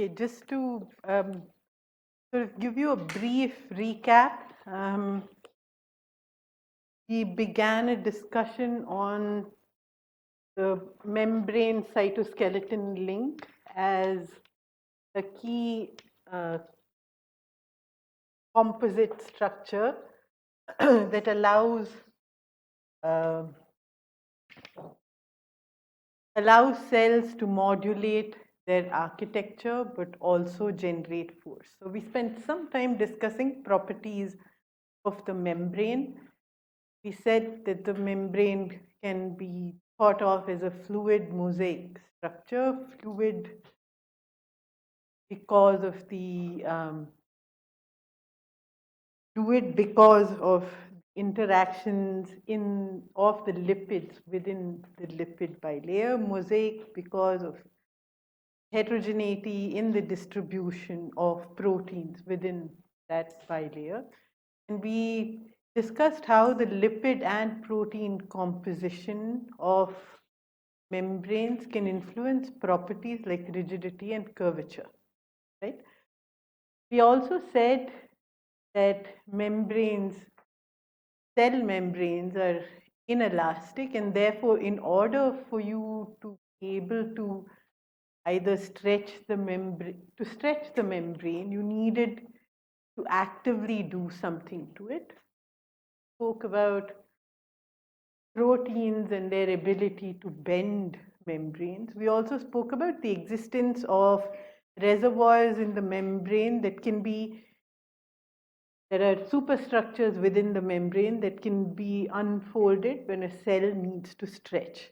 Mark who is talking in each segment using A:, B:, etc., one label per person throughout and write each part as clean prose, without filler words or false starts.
A: Okay, just to sort of give you a brief recap, we began a discussion on the membrane cytoskeleton link as a key composite structure that allows cells to modulate their architecture but also generate force. So we spent some time discussing properties of the membrane. We said that the membrane can be thought of as a fluid mosaic structure, fluid because of the interactions of the lipids within the lipid bilayer, mosaic because of heterogeneity in the distribution of proteins within that bilayer. And we discussed how the lipid and protein composition of membranes can influence properties like rigidity and curvature, right? We also said that cell membranes are inelastic, and therefore in order for you to be able to either stretch the membrane, you needed to actively do something to it. Spoke about proteins and their ability to bend membranes. We also spoke about the existence of reservoirs in the membrane there are superstructures within the membrane that can be unfolded when a cell needs to stretch.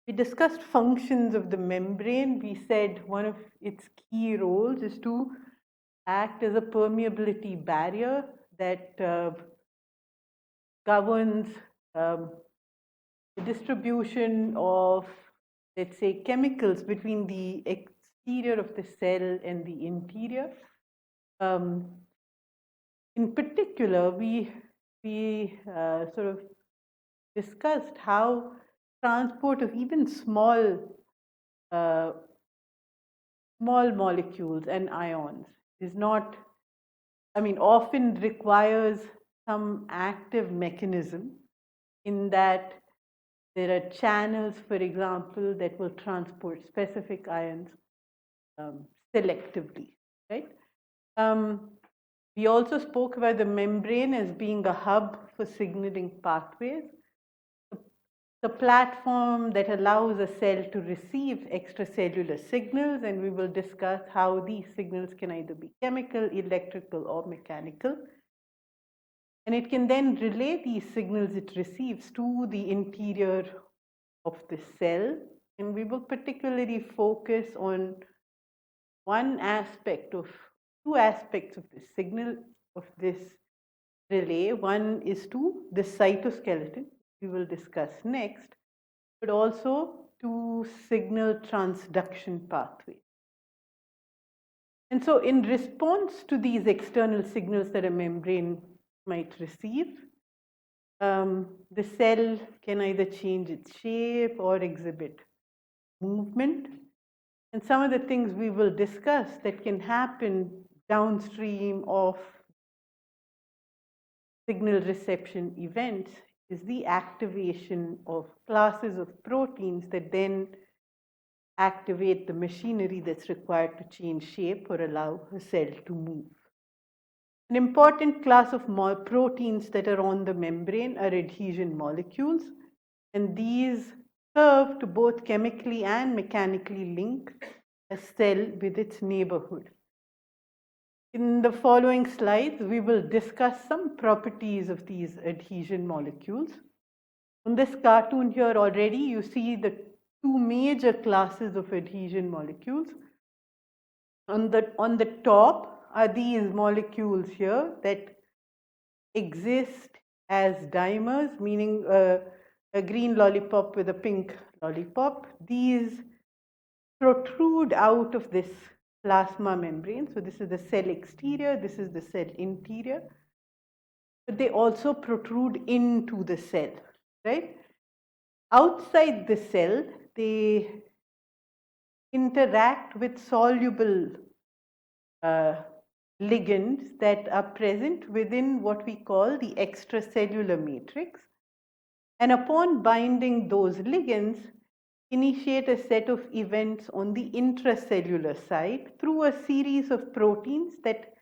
A: We discussed functions of the membrane. We said one of its key roles is to act as a permeability barrier that governs the distribution of, let's say, chemicals between the exterior of the cell and the interior. In particular, we sort of discussed how transport of even small molecules and ions is not, often requires some active mechanism, in that there are channels, for example, that will transport specific ions selectively, right? We also spoke about the membrane as being a hub for signaling pathways, the platform that allows a cell to receive extracellular signals, and we will discuss how these signals can either be chemical, electrical, or mechanical. And it can then relay these signals it receives to the interior of the cell. And we will particularly focus on two aspects of this signal, of this relay. One is to the cytoskeleton, we will discuss next, but also to signal transduction pathways. And so in response to these external signals that a membrane might receive, the cell can either change its shape or exhibit movement. And some of the things we will discuss that can happen downstream of signal reception events is the activation of classes of proteins that then activate the machinery that's required to change shape or allow a cell to move. An important class of proteins that are on the membrane are adhesion molecules, and these serve to both chemically and mechanically link a cell with its neighborhood. In the following slides, we will discuss some properties of these adhesion molecules. On this cartoon here already, you see the two major classes of adhesion molecules. On the top are these molecules here that exist as dimers, meaning a green lollipop with a pink lollipop. These protrude out of this plasma membrane. So this is the cell exterior, this is the cell interior. But they also protrude into the cell, right? Outside the cell, they interact with soluble ligands that are present within what we call the extracellular matrix. And upon binding those ligands, initiate a set of events on the intracellular side through a series of proteins that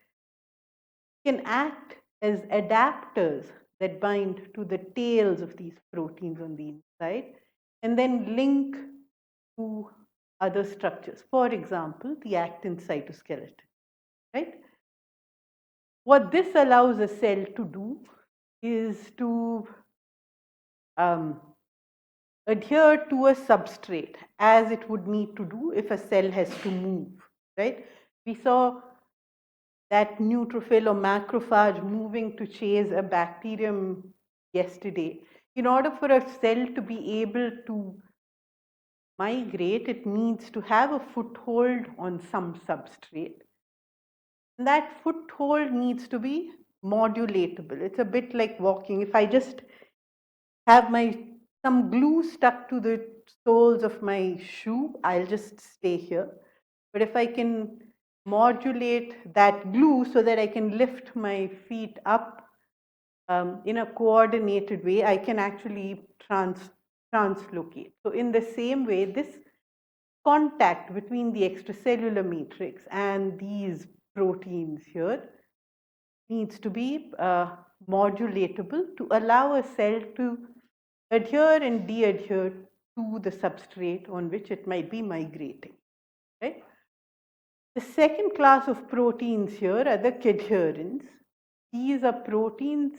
A: can act as adapters that bind to the tails of these proteins on the inside and then link to other structures. For example, the actin cytoskeleton, right? What this allows a cell to do is to adhere to a substrate as it would need to do if a cell has to move, right? We saw that neutrophil or macrophage moving to chase a bacterium yesterday. In order for a cell to be able to migrate, it needs to have a foothold on some substrate. And that foothold needs to be modulatable. It's a bit like walking. If I just have some glue stuck to the soles of my shoe, I'll just stay here. But if I can modulate that glue so that I can lift my feet up in a coordinated way, I can actually translocate. So in the same way, this contact between the extracellular matrix and these proteins here needs to be modulatable to allow a cell to adhere and de-adhere to the substrate on which it might be migrating, right? The second class of proteins here are the cadherins. These are proteins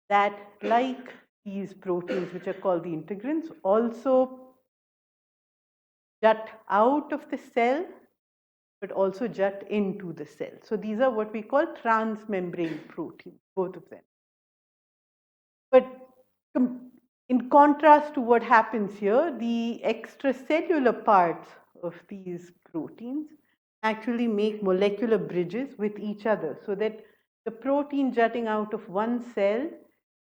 A: that, like these proteins which are called the integrins, also jut out of the cell but also jut into the cell. So these are what we call transmembrane proteins, both of them. But in contrast to what happens here, the extracellular parts of these proteins actually make molecular bridges with each other so that the protein jutting out of one cell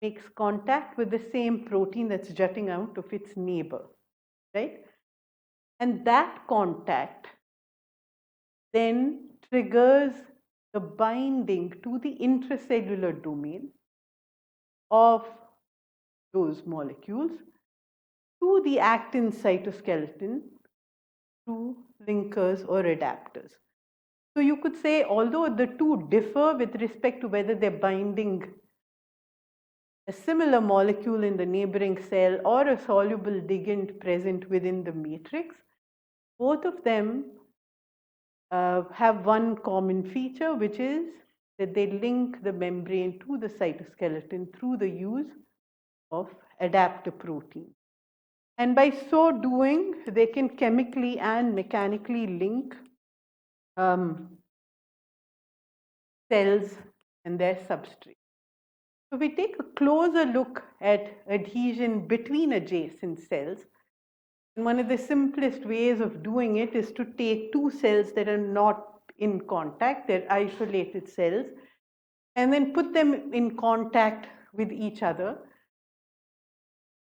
A: makes contact with the same protein that's jutting out of its neighbor, right? And that contact then triggers the binding to the intracellular domain of those molecules to the actin cytoskeleton through linkers or adapters. So you could say, although the two differ with respect to whether they're binding a similar molecule in the neighboring cell or a soluble ligand present within the matrix, both of them have one common feature, which is that they link the membrane to the cytoskeleton through the use of adapter proteins. And by so doing, they can chemically and mechanically link cells and their substrate. So we take a closer look at adhesion between adjacent cells. And one of the simplest ways of doing it is to take two cells that are not in contact, they're isolated cells, and then put them in contact with each other.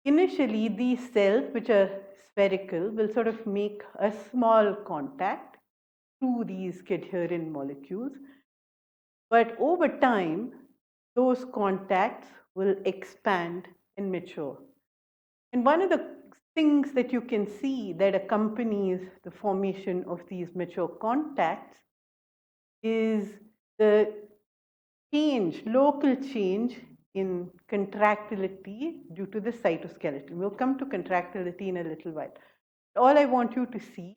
A: Initially, these cells, which are spherical, will sort of make a small contact to these cadherin molecules. But over time, those contacts will expand and mature. And one of the things that you can see that accompanies the formation of these mature contacts is the change, local change in contractility due to the cytoskeleton. We'll come to contractility in a little while. All I want you to see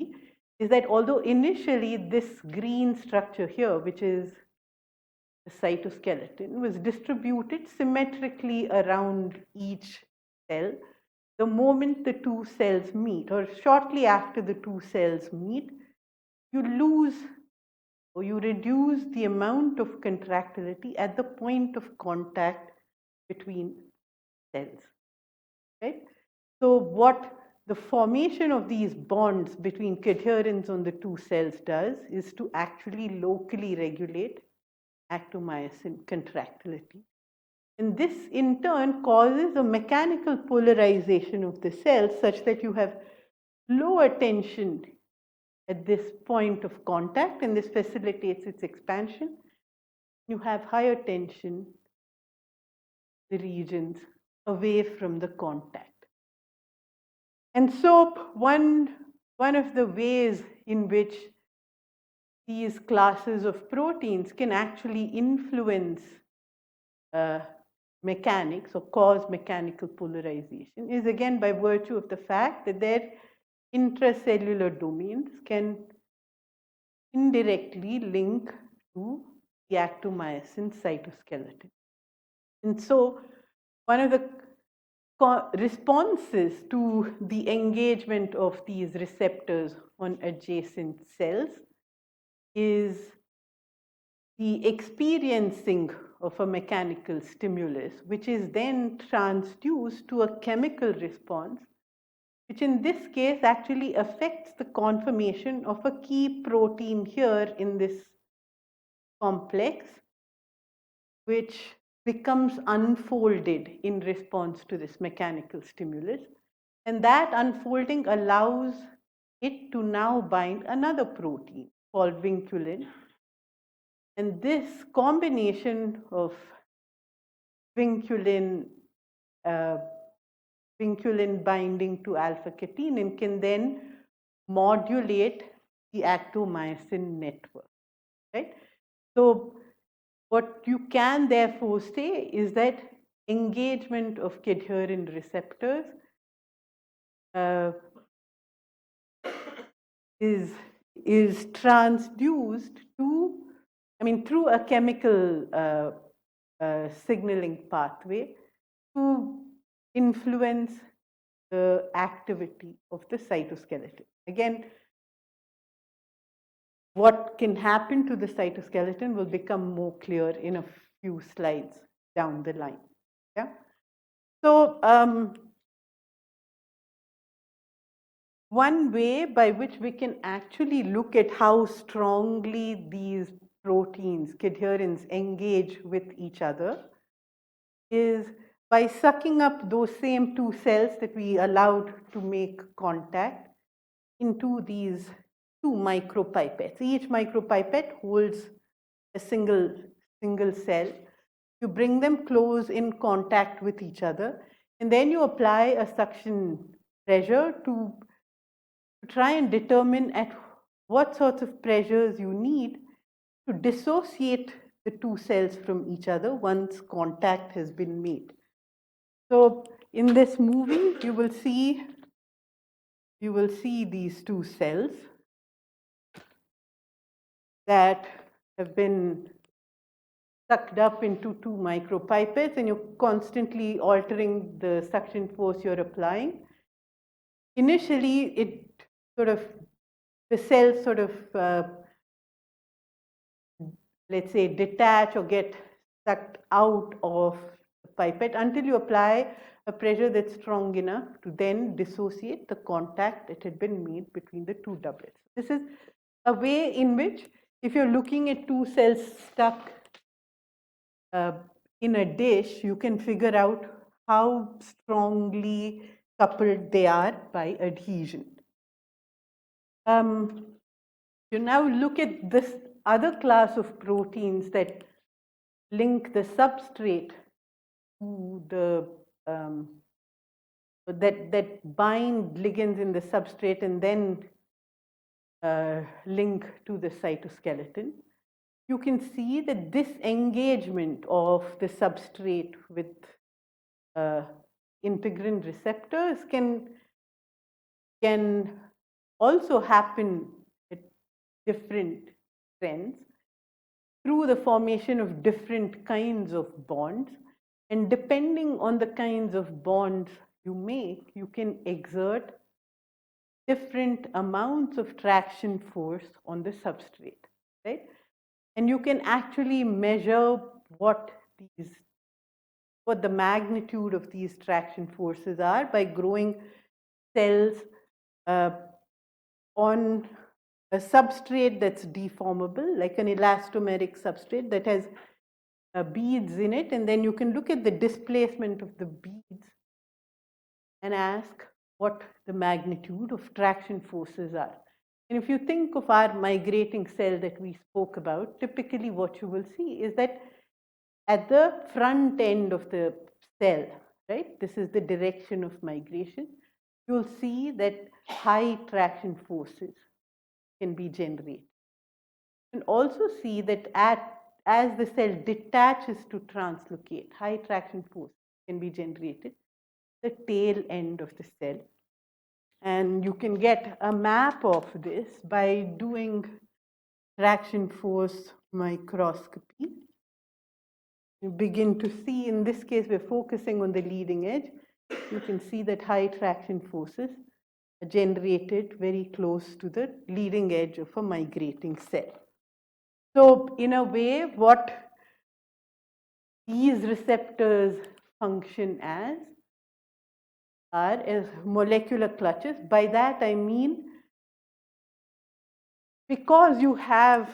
A: is that although initially this green structure here, which is the cytoskeleton, was distributed symmetrically around each cell, the moment the two cells meet, or shortly after the two cells meet, you lose or you reduce the amount of contractility at the point of contact between cells, right? So what the formation of these bonds between cadherins on the two cells does is to actually locally regulate actomyosin contractility. And this in turn causes a mechanical polarization of the cells such that you have lower tension at this point of contact, and this facilitates its expansion. You have higher tension, the regions away from the contact. And so one of the ways in which these classes of proteins can actually influence mechanics or cause mechanical polarization is again by virtue of the fact that their intracellular domains can indirectly link to the actomyosin cytoskeleton. And so one of the responses to the engagement of these receptors on adjacent cells is the experiencing of a mechanical stimulus, which is then transduced to a chemical response, which in this case actually affects the conformation of a key protein here in this complex, which becomes unfolded in response to this mechanical stimulus. And that unfolding allows it to now bind another protein called vinculin. And this combination of vinculin binding to alpha-catenin can then modulate the actomyosin network, right? So what you can therefore say is that engagement of cadherin receptors is transduced to, through a chemical signaling pathway to influence the activity of the cytoskeleton. Again, what can happen to the cytoskeleton will become more clear in a few slides down the line. Yeah. So one way by which we can actually look at how strongly these proteins, cadherins, engage with each other is by sucking up those same two cells that we allowed to make contact into these two micropipettes. Each micropipette holds a single cell. You bring them close in contact with each other, and then you apply a suction pressure to try and determine at what sorts of pressures you need to dissociate the two cells from each other once contact has been made. So in this movie, you will see these two cells that have been sucked up into two micropipettes, and you're constantly altering the suction force you're applying. Initially, the cells let's say, detach or get sucked out of the pipette until you apply a pressure that's strong enough to then dissociate the contact that had been made between the two doublets. This is a way in which, if you're looking at two cells stuck in a dish, you can figure out how strongly coupled they are by adhesion. You now look at this other class of proteins that link the substrate to the that bind ligands in the substrate and then link to the cytoskeleton. You can see that this engagement of the substrate with integrin receptors can also happen at different trends through the formation of different kinds of bonds. And depending on the kinds of bonds you make, you can exert different amounts of traction force on the substrate, right? And you can actually measure what the magnitude of these traction forces are by growing cells on a substrate that's deformable, like an elastomeric substrate that has beads in it, and then you can look at the displacement of the beads and ask what the magnitude of traction forces are. And if you think of our migrating cell that we spoke about, typically what you will see is that at the front end of the cell, right, this is the direction of migration, you'll see that high traction forces can be generated. You can also see that as the cell detaches to translocate, high traction force can be generated the tail end of the cell. And you can get a map of this by doing traction force microscopy. You begin to see, in this case, we're focusing on the leading edge. You can see that high traction forces are generated very close to the leading edge of a migrating cell. So in a way, what these receptors function as are as molecular clutches. By that I mean, because you have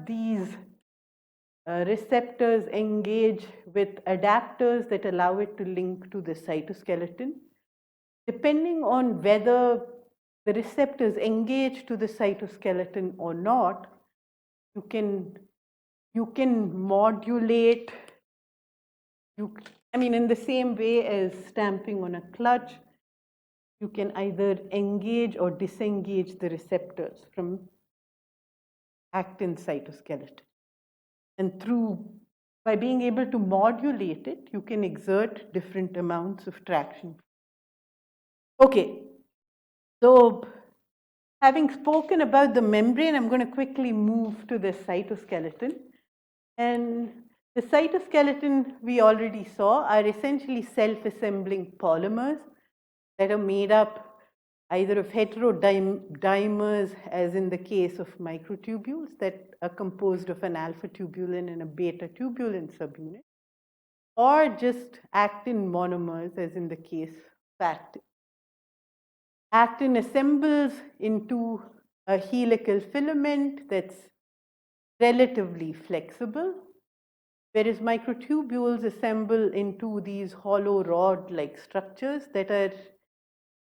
A: these receptors engage with adapters that allow it to link to the cytoskeleton, depending on whether the receptors engage to the cytoskeleton or not, you can modulate, in the same way as stamping on a clutch, you can either engage or disengage the receptors from actin cytoskeleton. And by being able to modulate it, you can exert different amounts of traction. Okay, so having spoken about the membrane, I'm going to quickly move to the cytoskeleton. And the cytoskeleton we already saw are essentially self-assembling polymers that are made up either of heterodimers, as in the case of microtubules that are composed of an alpha tubulin and a beta tubulin subunit, or just actin monomers, as in the case of actin. Actin assembles into a helical filament that's relatively flexible, whereas microtubules assemble into these hollow rod-like structures that are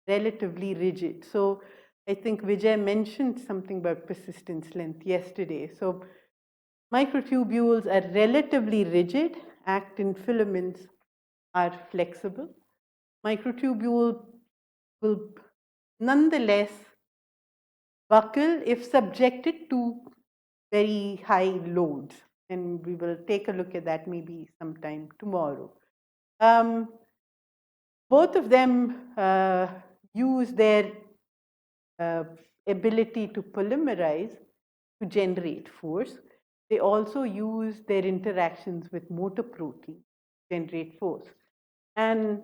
A: relatively rigid. So I think Vijay mentioned something about persistence length yesterday. So microtubules are relatively rigid, actin filaments are flexible. Microtubule will nonetheless buckle if subjected to very high loads. And we will take a look at that maybe sometime tomorrow. Both of them use their ability to polymerize to generate force. They also use their interactions with motor protein to generate force. And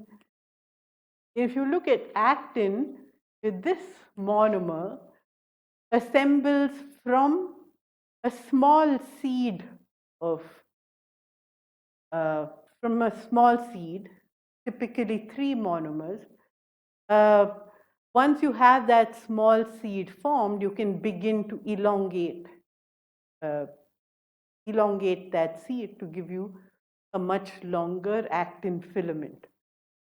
A: if you look at actin, this monomer assembles from a small seed of, typically 3 monomers. Once you have that small seed formed, you can begin to elongate that seed to give you a much longer actin filament.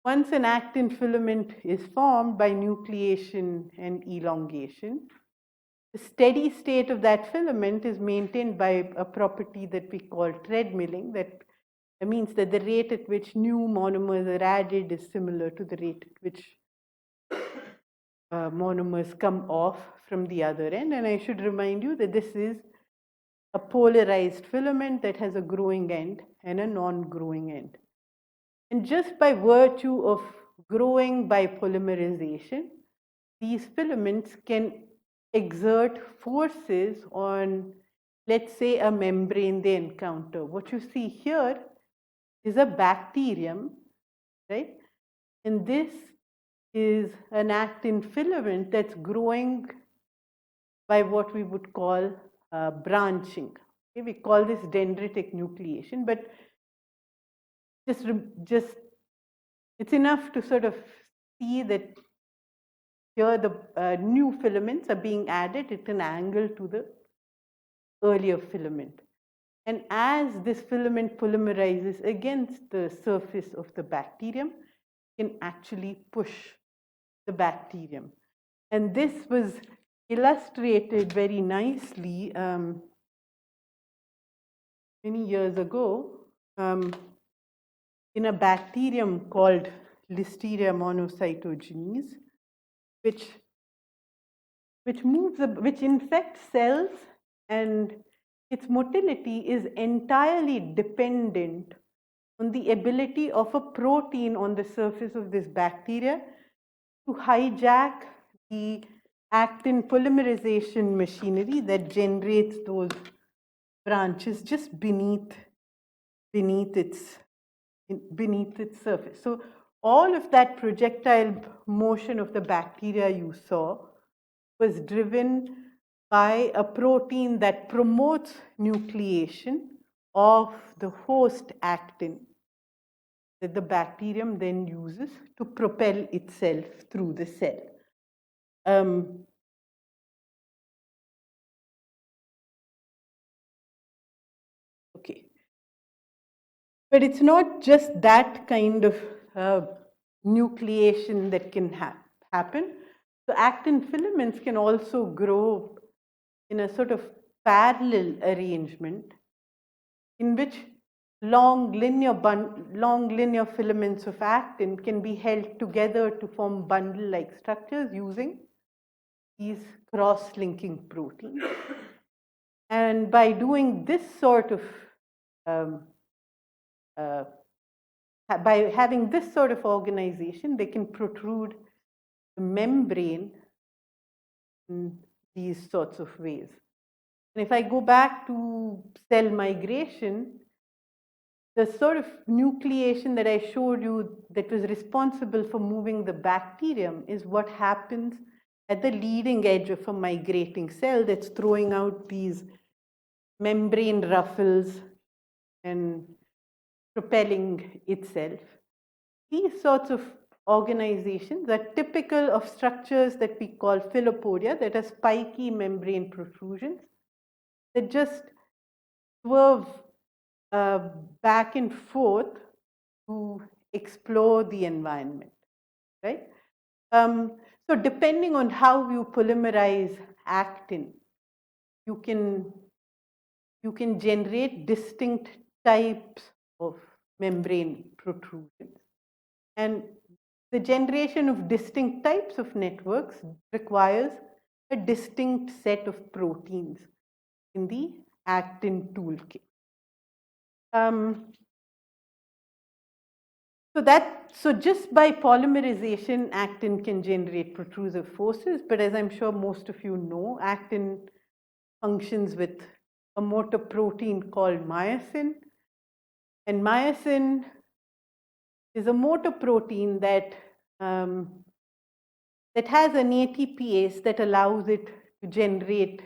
A: Once an actin filament is formed by nucleation and elongation, the steady state of that filament is maintained by a property that we call treadmilling. That means that the rate at which new monomers are added is similar to the rate at which monomers come off from the other end. And I should remind you that this is a polarized filament that has a growing end and a non-growing end. And just by virtue of growing by polymerization, these filaments can exert forces on, let's say, a membrane they encounter. What you see here is a bacterium, right? And this is an actin filament that's growing by what we would call branching. Okay? We call this dendritic nucleation, but just it's enough to sort of see that here the new filaments are being added at an angle to the earlier filament. And as this filament polymerizes against the surface of the bacterium, it can actually push the bacterium. And this was illustrated very nicely many years ago in a bacterium called Listeria monocytogenes, which infects cells, and its motility is entirely dependent on the ability of a protein on the surface of this bacteria to hijack the actin polymerization machinery that generates those branches just beneath its surface. So all of that projectile motion of the bacteria you saw was driven by a protein that promotes nucleation of the host actin that the bacterium then uses to propel itself through the cell. Okay. But it's not just that kind of nucleation that can happen. So actin filaments can also grow in a sort of parallel arrangement in which long linear filaments of actin can be held together to form bundle-like structures using these cross-linking proteins. And by doing this sort of by having this sort of organization, they can protrude the membrane in these sorts of ways. And if I go back to cell migration, the sort of nucleation that I showed you that was responsible for moving the bacterium is what happens at the leading edge of a migrating cell that's throwing out these membrane ruffles and propelling itself. These sorts of organizations are typical of structures that we call philopodia, that are spiky membrane protrusions that just swerve back and forth to explore the environment, right? So depending on how you polymerize actin, you can generate distinct types of membrane protrusions. And the generation of distinct types of networks requires a distinct set of proteins in the actin toolkit. So just by polymerization, actin can generate protrusive forces, but as I'm sure most of you know, actin functions with a motor protein called myosin. And myosin is a motor protein that has an ATPase that allows it to generate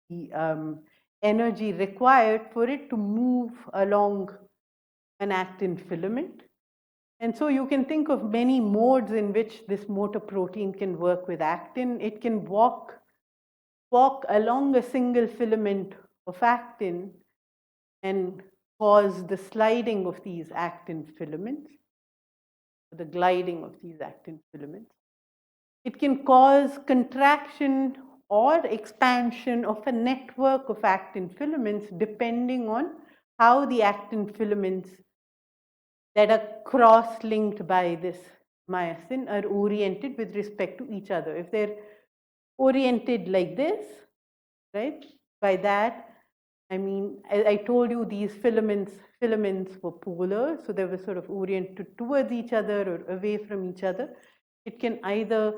A: the energy required for it to move along an actin filament. And so you can think of many modes in which this motor protein can work with actin. It can walk along a single filament of actin and cause the sliding of these actin filaments, the gliding of these actin filaments. It can cause contraction or expansion of a network of actin filaments depending on how the actin filaments that are cross-linked by this myosin are oriented with respect to each other. If they're oriented like this, right? By that, I mean, I told you these filaments were polar, so they were sort of oriented towards each other or away from each other. It can either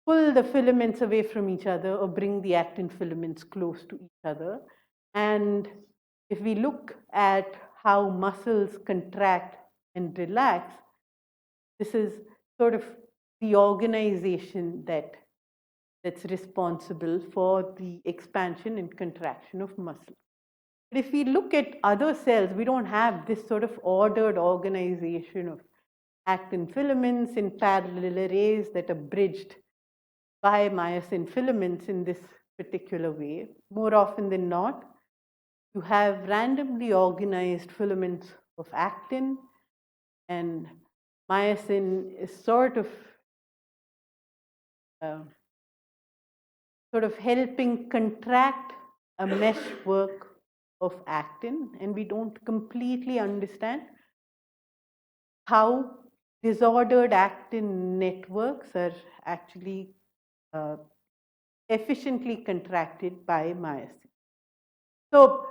A: pull the filaments away from each other or bring the actin filaments close to each other. And if we look at how muscles contract and relax, this is sort of the organization that's responsible for the expansion and contraction of muscle. But if we look at other cells, we don't have this sort of ordered organization of actin filaments in parallel arrays that are bridged by myosin filaments in this particular way. More often than not, you have randomly organized filaments of actin, and myosin is sort of sort of helping contract a meshwork of actin, and we don't completely understand how disordered actin networks are actually efficiently contracted by myosin. So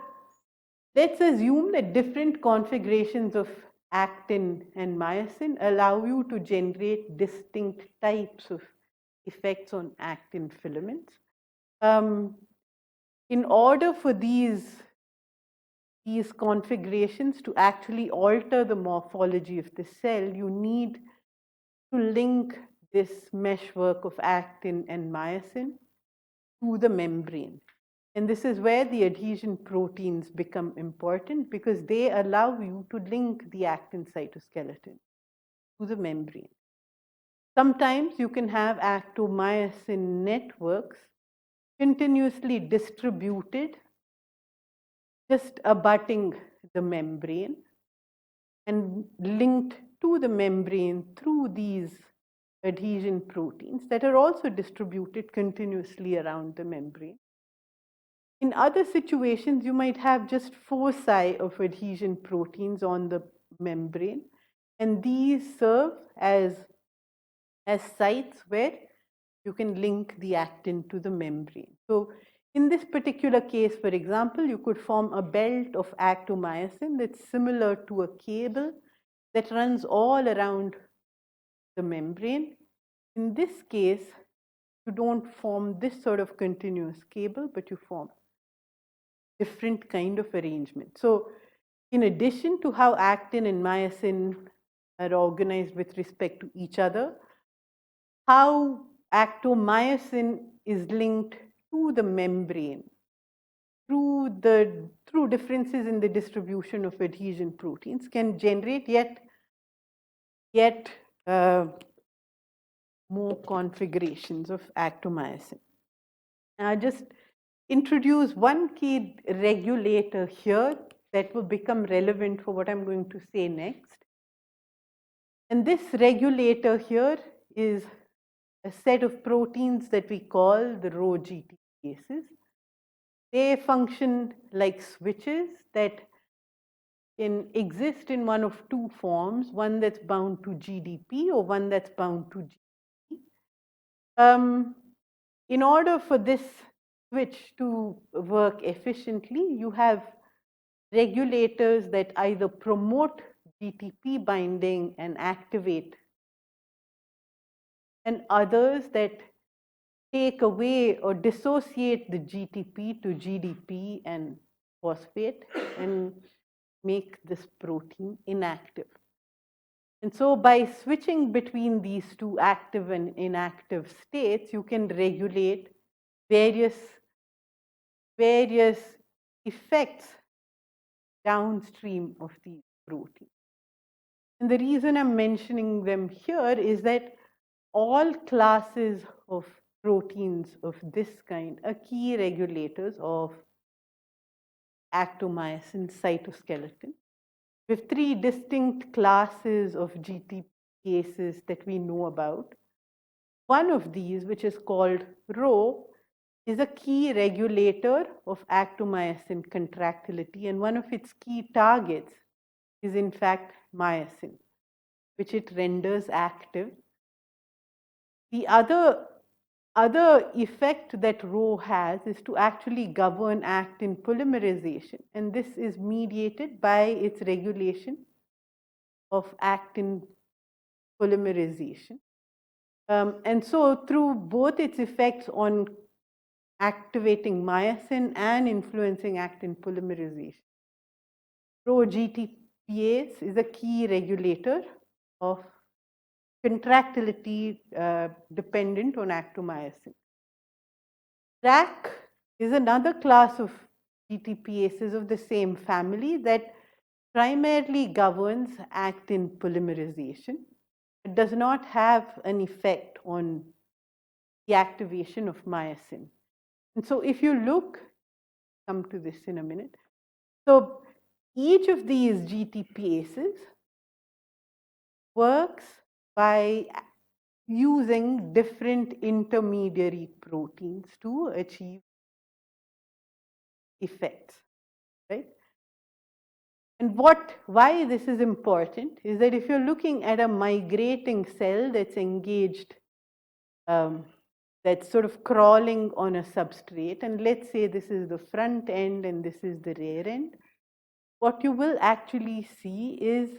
A: let's assume that different configurations of actin and myosin allow you to generate distinct types of effects on actin filaments. In order for these configurations to actually alter the morphology of the cell, you need to link this meshwork of actin and myosin to the membrane. And this is where the adhesion proteins become important, because they allow you to link the actin cytoskeleton to the membrane. Sometimes you can have actomyosin networks continuously distributed, just abutting the membrane and linked to the membrane through these adhesion proteins that are also distributed continuously around the membrane. In other situations, you might have just foci of adhesion proteins on the membrane, and these serve as sites where you can link the actin to the membrane. So in this particular case, for example, you could form a belt of actomyosin that's similar to a cable that runs all around the membrane. In this case, you don't form this sort of continuous cable, but you form different kind of arrangement. So in addition to how actin and myosin are organized with respect to each other, how actomyosin is linked to the membrane through differences in the distribution of adhesion proteins can generate yet more configurations of actomyosin. I'll just introduce one key regulator here that will become relevant for what I'm going to say next. And this regulator here is a set of proteins that we call the Rho GTPases. They function like switches that can exist in one of two forms, one that's bound to GDP or one that's bound to GDP. In order for this switch to work efficiently, you have regulators that either promote GTP binding and activate, and others that take away or dissociate the GTP to GDP and phosphate and make this protein inactive. And so by switching between these two active and inactive states, you can regulate various effects downstream of these proteins. And the reason I'm mentioning them here is that all classes of proteins of this kind are key regulators of actomyosin cytoskeleton. We have three distinct classes of GTPases that we know about. One of these, which is called Rho, is a key regulator of actomyosin contractility, and one of its key targets is in fact myosin, which it renders active. The other effect that Rho has is to actually govern actin polymerization, and this is mediated by its regulation of actin polymerization. And so through both its effects on activating myosin and influencing actin polymerization, Rho GTPase is a key regulator of contractility dependent on actomyosin. TRAC is another class of GTPases of the same family that primarily governs actin polymerization. It does not have an effect on the activation of myosin. And so if you look, come to this in a minute. So each of these GTPases works by using different intermediary proteins to achieve effects, right? And why this is important is that if you're looking at a migrating cell that's engaged, that's sort of crawling on a substrate, and let's say this is the front end and this is the rear end, what you will actually see is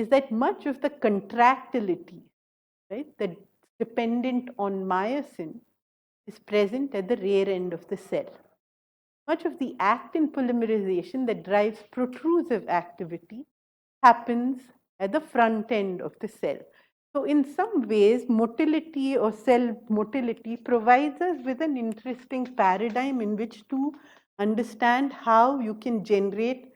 A: that much of the contractility, right, that's dependent on myosin is present at the rear end of the cell. Much of the actin polymerization that drives protrusive activity happens at the front end of the cell. So in some ways, motility or cell motility provides us with an interesting paradigm in which to understand how you can generate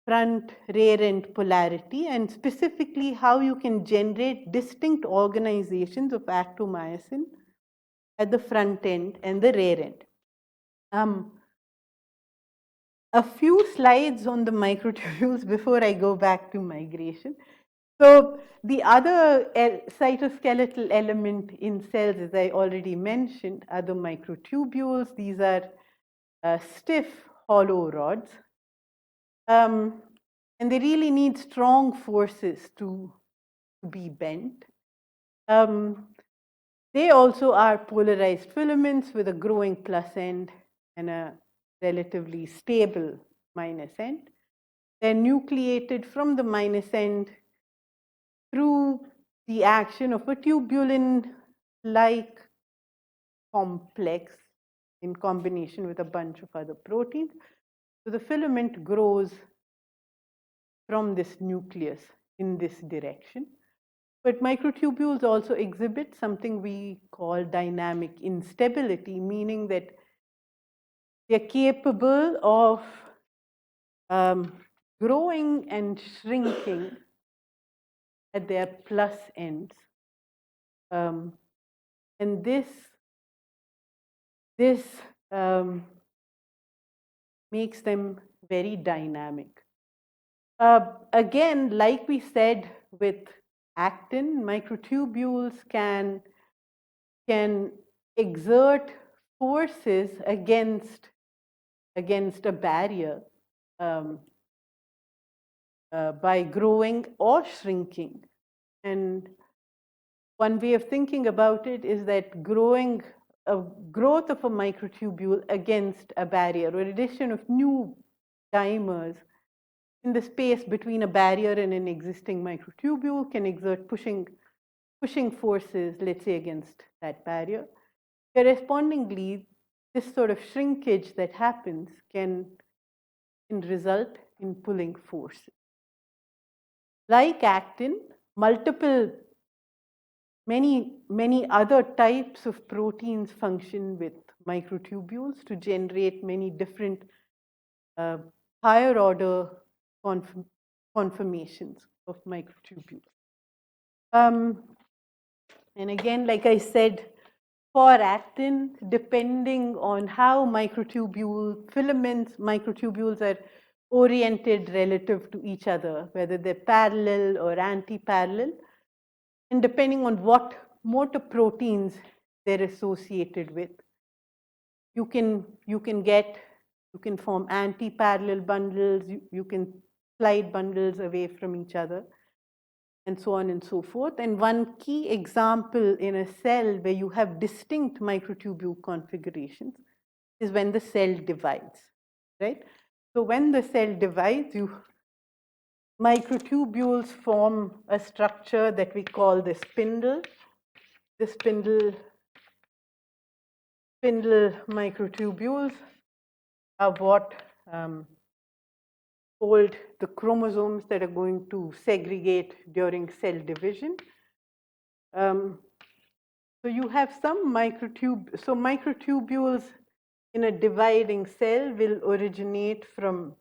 A: front rear end polarity, and specifically how you can generate distinct organizations of actomyosin at the front end and the rear end. A few slides on the microtubules before I go back to migration. So the other cytoskeletal element in cells, as I already mentioned, are the microtubules. These are stiff hollow rods. And they really need strong forces to be bent. They also are polarized filaments with a growing plus end and a relatively stable minus end. They're nucleated from the minus end through the action of a tubulin-like complex in combination with a bunch of other proteins. So the filament grows from this nucleus in this direction. But microtubules also exhibit something we call dynamic instability, meaning that they're capable of growing and shrinking at their plus ends. And this makes them very dynamic. Again, like we said with actin, microtubules can exert forces against a barrier by growing or shrinking. And one way of thinking about it is that growth of a microtubule against a barrier, or addition of new dimers in the space between a barrier and an existing microtubule, can exert pushing forces, let's say, against that barrier. Correspondingly, this sort of shrinkage that happens can result in pulling forces. Like actin, many other types of proteins function with microtubules to generate many different higher order conformations of microtubules. And again, like I said, for actin, depending on how microtubules are oriented relative to each other, whether they're parallel or anti-parallel, and depending on what motor proteins they're associated with, you can form anti-parallel bundles, you can slide bundles away from each other, and so on and so forth. And one key example in a cell where you have distinct microtubule configurations is when the cell divides, right? So when the cell divides, microtubules form a structure that we call the spindle. The spindle microtubules are what hold the chromosomes that are going to segregate during cell division. So you have some microtubules in a dividing cell will originate from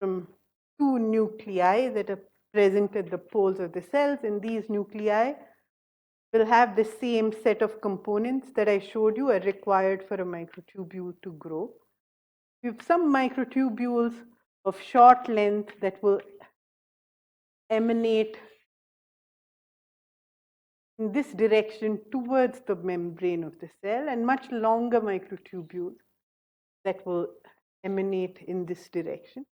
A: two nuclei that are present at the poles of the cells, and these nuclei will have the same set of components that I showed you are required for a microtubule to grow. We have some microtubules of short length that will emanate in this direction towards the membrane of the cell, and much longer microtubules that will emanate in this direction.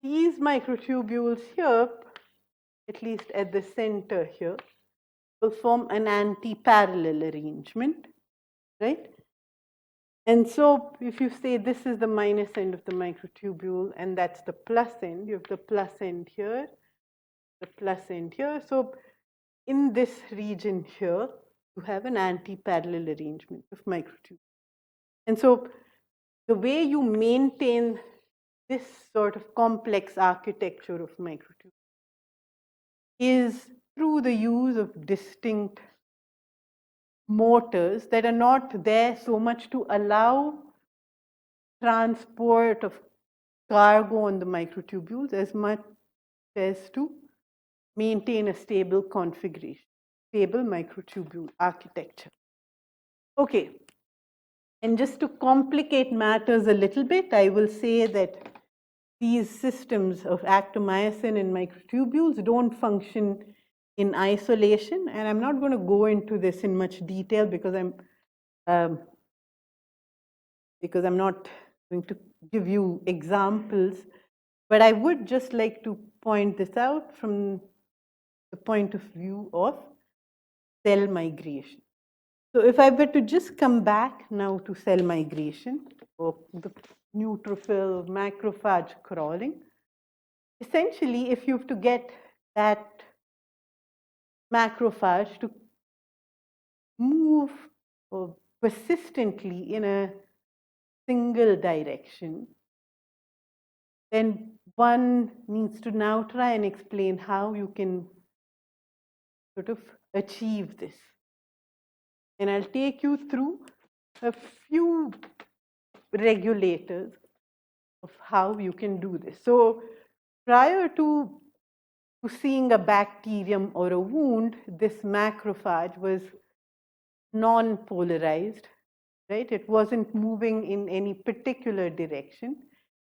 A: These microtubules here, at least at the center here, will form an anti-parallel arrangement, right? And so if you say this is the minus end of the microtubule and that's the plus end, you have the plus end here, the plus end here. So in this region here, you have an anti-parallel arrangement of microtubules. And so the way you maintain this sort of complex architecture of microtubules is through the use of distinct motors that are not there so much to allow transport of cargo on the microtubules as much as to maintain a stable configuration, stable microtubule architecture. Okay, and just to complicate matters a little bit, I will say that these systems of actomyosin and microtubules don't function in isolation, and I'm not going to go into this in much detail because I'm not going to give you examples, but I would just like to point this out from the point of view of cell migration. So if I were to just come back now to cell migration or the neutrophil macrophage crawling, essentially if you have to get that macrophage to move persistently in a single direction, then one needs to now try and explain how you can sort of achieve this. And I'll take you through a few regulators of how you can do this. So prior to seeing a bacterium or a wound, this macrophage was non-polarized, right? It wasn't moving in any particular direction.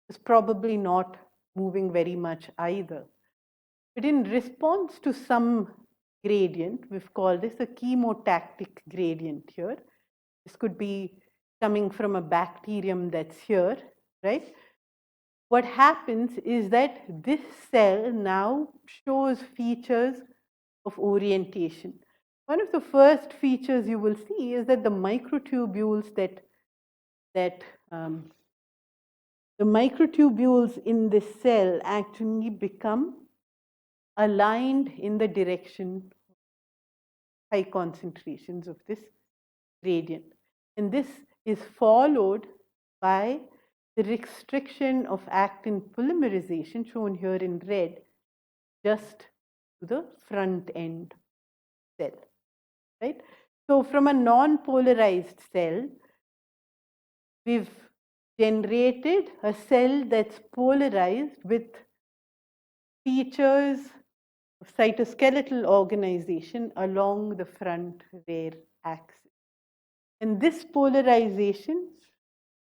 A: It's probably not moving very much either. But in response to some gradient, we've called this a chemotactic gradient here. This could be coming from a bacterium that's here, right? What happens is that this cell now shows features of orientation. One of the first features you will see is that the microtubules the microtubules in this cell actually become aligned in the direction of high concentrations of this gradient. And this is followed by the restriction of actin polymerization, shown here in red, just to the front end cell, right? So from a non-polarized cell, we've generated a cell that's polarized with features of cytoskeletal organization along the front rear axis. And this polarization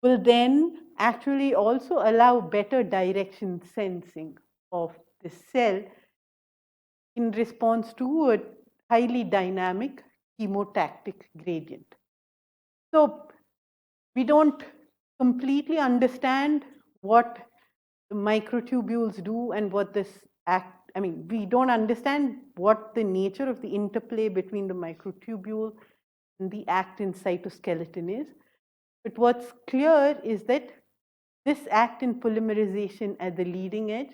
A: will then actually also allow better direction sensing of the cell in response to a highly dynamic chemotactic gradient. So we don't completely understand what the microtubules do and what this we don't understand what the nature of the interplay between the microtubule and the actin cytoskeleton is. But what's clear is that this actin polymerization at the leading edge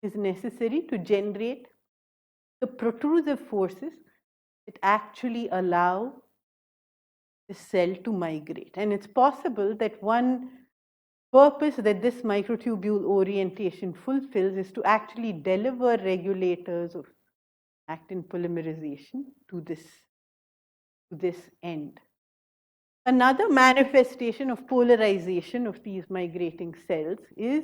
A: is necessary to generate the protrusive forces that actually allow the cell to migrate. And it's possible that one purpose that this microtubule orientation fulfills is to actually deliver regulators of actin polymerization to this end. Another manifestation of polarization of these migrating cells is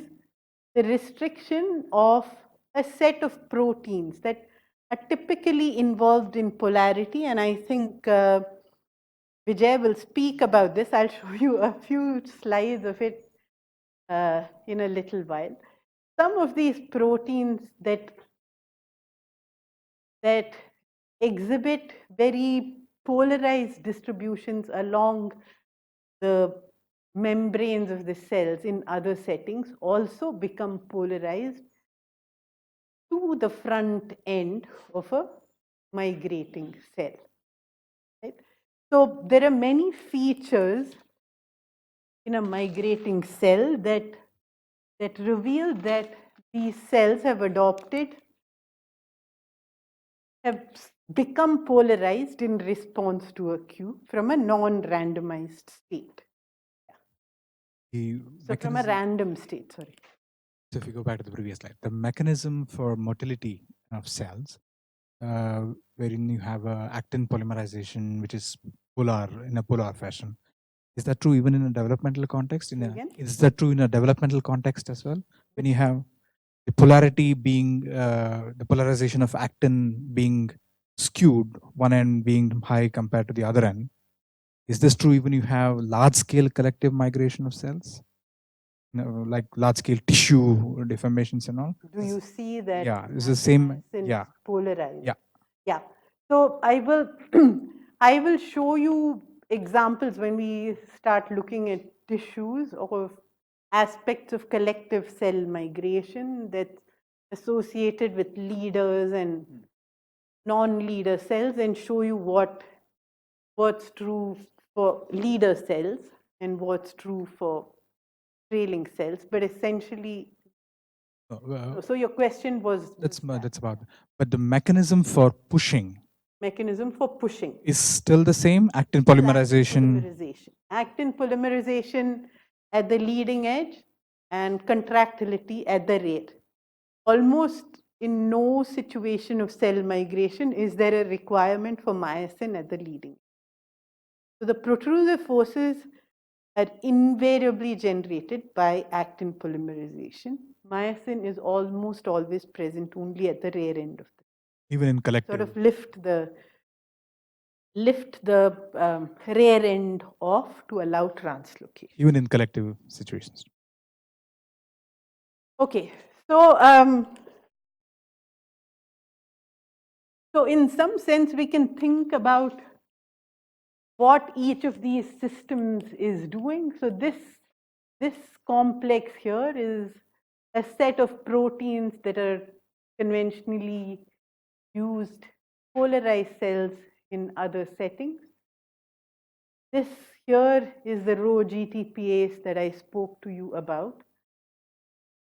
A: the restriction of a set of proteins that are typically involved in polarity, and I think Vijay will speak about this. I'll show you a few slides of it in a little while. Some of these proteins that exhibit very polarized distributions along the membranes of the cells in other settings also become polarized to the front end of a migrating cell. Right? So there are many features in a migrating cell that reveal that these cells have become polarized in response to a cue from a non-randomized state. So from a random state, sorry.
B: So if you go back to the previous slide, the mechanism for motility of cells, wherein you have actin polymerization, which is polar in a polar fashion. Is that true even in a developmental context? Is that true in a developmental context as well? When you have the polarity being, the polarization of actin being skewed, one end being high compared to the other end. Is this true even you have large-scale collective migration of cells? Like large-scale tissue deformations and all?
A: Do you see that?
B: Yeah, it's the same. Yeah.
A: Polarized.
B: Yeah.
A: Yeah. So I will, I will show you examples when we start looking at tissues or aspects of collective cell migration that's associated with leaders and non-leader cells, and show you what's true for leader cells and what's true for trailing cells. But essentially, so your question was
B: that's about, but the mechanism for pushing is still the same. Actin polymerization.
A: Actin polymerization at the leading edge and contractility at the rear. Almost in no situation of cell migration is there a requirement for myosin at the leading. So the protrusive forces are invariably generated by actin polymerization. Myosin is almost always present only at the rear end of the.
B: Even in collective.
A: Sort of lift the rear end off to allow translocation.
B: Even in collective situations.
A: Okay, so so in some sense we can think about what each of these systems is doing. So this complex here is a set of proteins that are conventionally used polarized cells in other settings. This here is the Rho GTPase that I spoke to you about.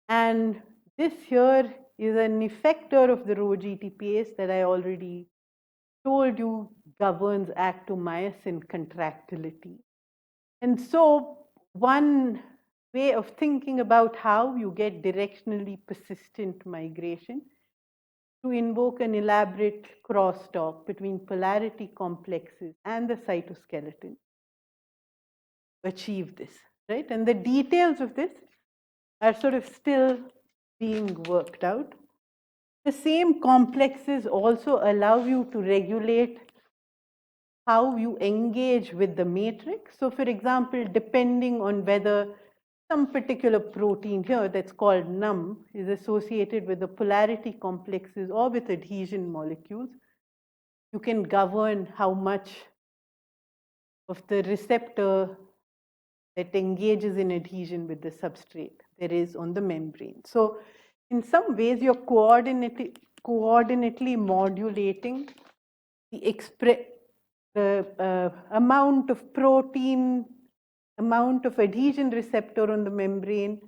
A: And this here is an effector of the Rho GTPase that I already told you governs actomyosin contractility. And so one way of thinking about how you get directionally persistent migration to invoke an elaborate crosstalk between polarity complexes and the cytoskeleton. Achieve this, right? And the details of this are sort of still being worked out. The same complexes also allow you to regulate how you engage with the matrix. So for example, depending on whether some particular protein here that's called NUM is associated with the polarity complexes or with adhesion molecules, you can govern how much of the receptor that engages in adhesion with the substrate there is on the membrane. So in some ways, you're coordinately modulating the amount of protein, amount of adhesion receptor on the membrane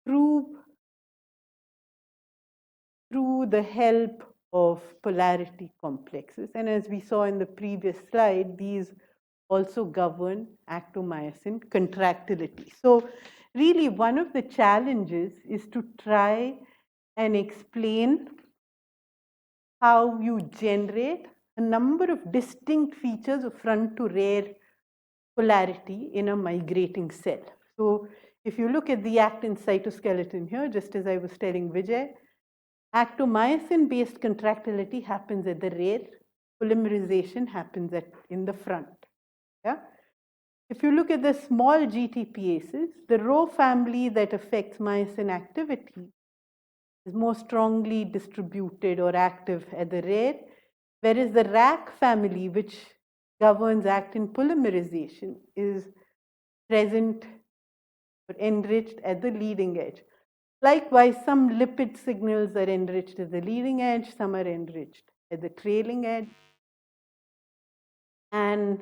A: through the help of polarity complexes. And as we saw in the previous slide, these also govern actomyosin contractility. So really one of the challenges is to try and explain how you generate a number of distinct features of front to rear polarity in a migrating cell. So if you look at the actin cytoskeleton here, just as I was telling Vijay, actomyosin-based contractility happens at the rear, polymerization happens in the front. Yeah? If you look at the small GTPases, the Rho family that affects myosin activity is more strongly distributed or active at the rear, Whereas the RAC family, which governs actin polymerization, is present or enriched at the leading edge. Likewise, some lipid signals are enriched at the leading edge, some are enriched at the trailing edge. And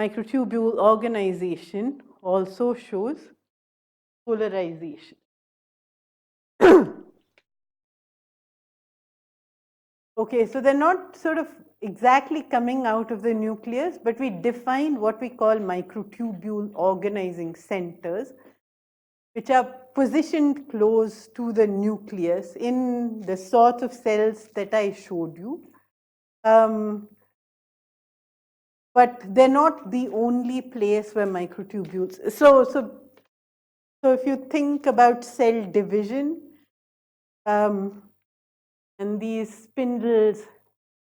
A: microtubule organization also shows polarization. Okay, so they're not sort of exactly coming out of the nucleus, but we defined what we call microtubule organizing centers, which are positioned close to the nucleus in the sorts of cells that I showed you. But they're not the only place where microtubules. So if you think about cell division, and these spindles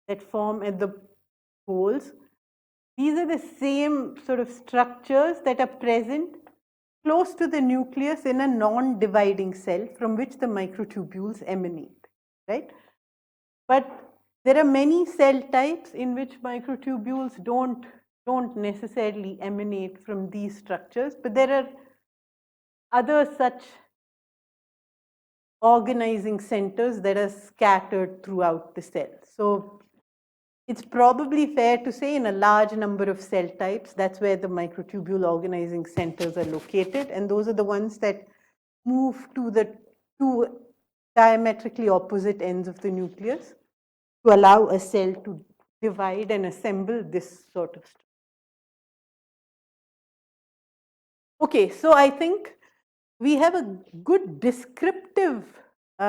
A: that form at the poles, these are the same sort of structures that are present close to the nucleus in a non-dividing cell from which the microtubules emanate, right? But there are many cell types in which microtubules don't necessarily emanate from these structures, but there are other such organizing centers that are scattered throughout the cell. So it's probably fair to say in a large number of cell types, that's where the microtubule organizing centers are located, and those are the ones that move to the two diametrically opposite ends of the nucleus to allow a cell to divide and assemble this sort of structure. Okay, so I think we have a good descriptive, we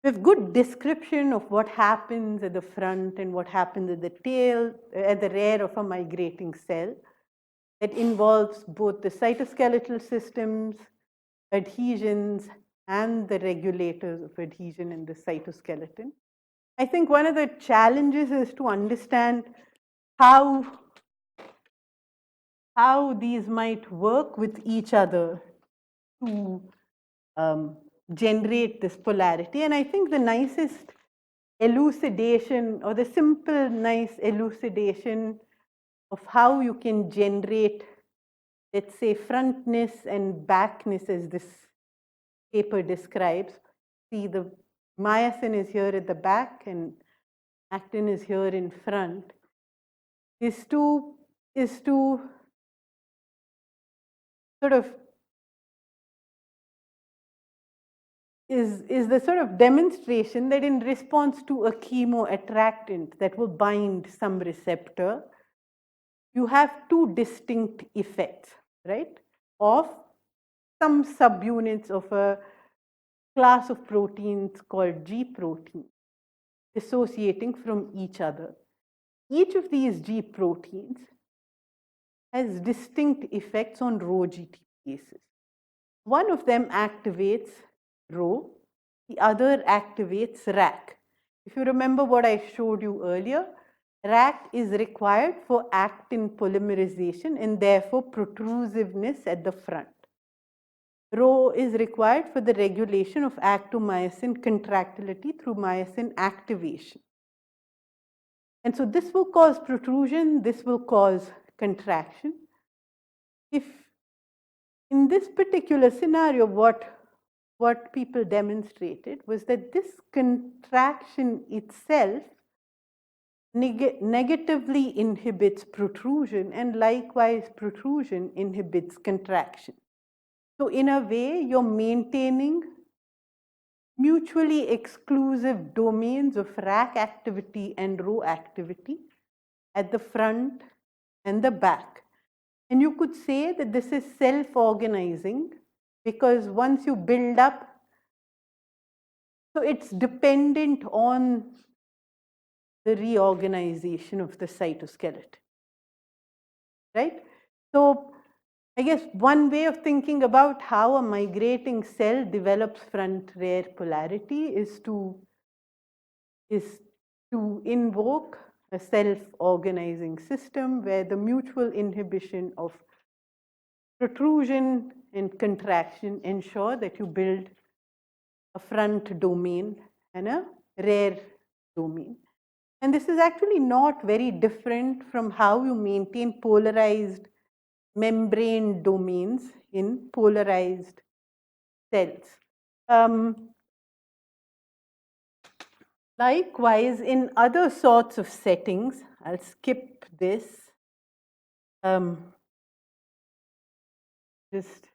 A: have good description of what happens at the front and what happens at the tail, at the rear of a migrating cell that involves both the cytoskeletal systems, adhesions, and the regulators of adhesion in the cytoskeleton. I think one of the challenges is to understand how these might work with each other to generate this polarity. And I think the nicest elucidation, or the simple, nice elucidation of how you can generate, let's say, frontness and backness, as this paper describes. See, the myosin is here at the back and actin is here in front, is to sort of is the sort of demonstration that in response to a chemoattractant that will bind some receptor, you have two distinct effects, right, of some subunits of a class of proteins called G protein dissociating from each other. Each of these G proteins has distinct effects on Rho GTPases. One of them activates Rho, the other activates RAC. If you remember what I showed you earlier, RAC is required for actin polymerization and therefore protrusiveness at the front. Rho is required for the regulation of actomyosin contractility through myosin activation. And so this will cause protrusion, this will cause contraction. If in this particular scenario, what people demonstrated was that this contraction itself negatively inhibits protrusion, and likewise protrusion inhibits contraction. So in a way, you're maintaining mutually exclusive domains of RAC activity and Rho activity at the front and the back. And you could say that this is self-organizing, because once you build up, so it's dependent on the reorganization of the cytoskeleton, right? So I guess one way of thinking about how a migrating cell develops front-rear polarity is to invoke a self-organizing system where the mutual inhibition of protrusion and contraction ensure that you build a front domain and a rear domain. And this is actually not very different from how you maintain polarized membrane domains in polarized cells. Likewise, in other sorts of settings, I'll skip this. Just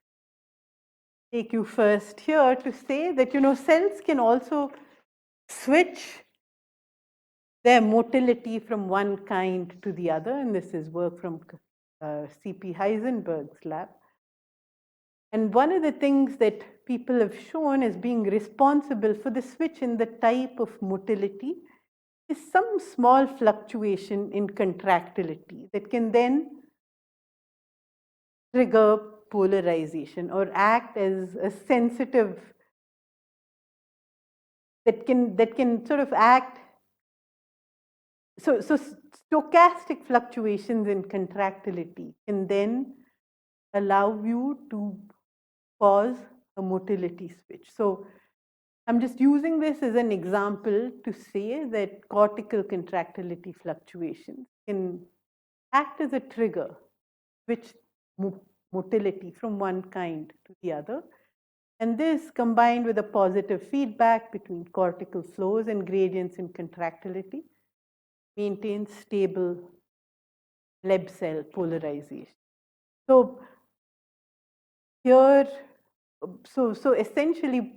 A: take you first here to say that, cells can also switch their motility from one kind to the other, and this is work from C.P. Heisenberg's lab. And one of the things that people have shown as being responsible for the switch in the type of motility is some small fluctuation in contractility that can then trigger polarization or act as a sensitive that can sort of act. So stochastic fluctuations in contractility can then allow you to cause a motility switch. So I'm just using this as an example to say that cortical contractility fluctuations can act as a trigger, switch motility from one kind to the other. And this, combined with a positive feedback between cortical flows and gradients in contractility, maintains stable Leb cell polarization. So here, so essentially,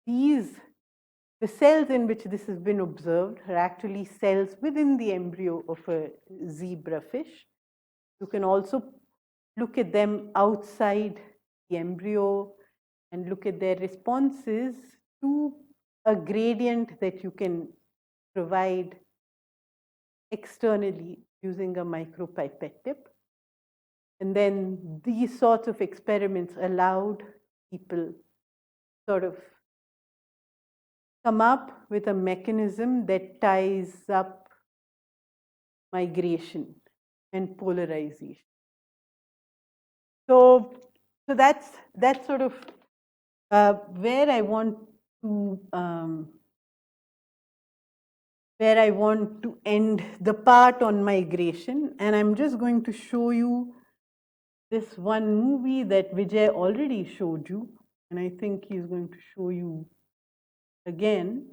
A: the cells in which this has been observed are actually cells within the embryo of a zebrafish. You can also look at them outside the embryo and look at their responses to a gradient that you can provide externally using a micropipette tip. And then these sorts of experiments allowed people sort of come up with a mechanism that ties up migration and polarization. So that's sort of where I want to end the part on migration, and I'm just going to show you this one movie that Vijay already showed you, and I think he's going to show you again.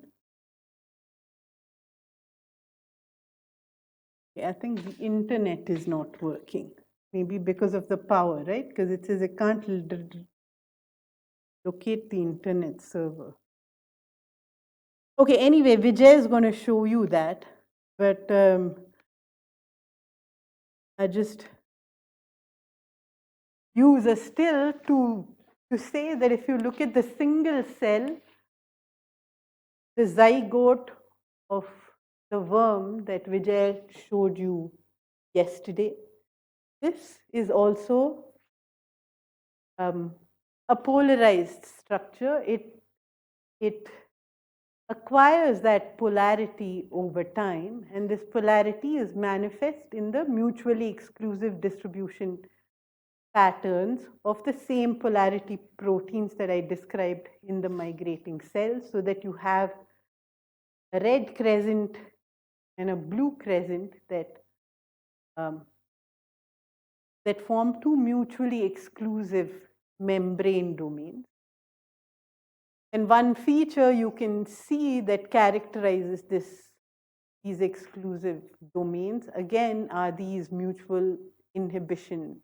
A: Okay, I think the internet is not working, maybe because of the power, right? Because it says I can't locate the internet server. Okay, anyway, Vijay is going to show you that, but I just use a still to say that if you look at the single cell, the zygote of the worm that Vijay showed you yesterday, this is also a polarized structure. It acquires that polarity over time, and this polarity is manifest in the mutually exclusive distribution patterns of the same polarity proteins that I described in the migrating cells, so that you have a red crescent and a blue crescent that form two mutually exclusive membrane domains. And one feature you can see that characterizes these exclusive domains, again, are these mutual inhibition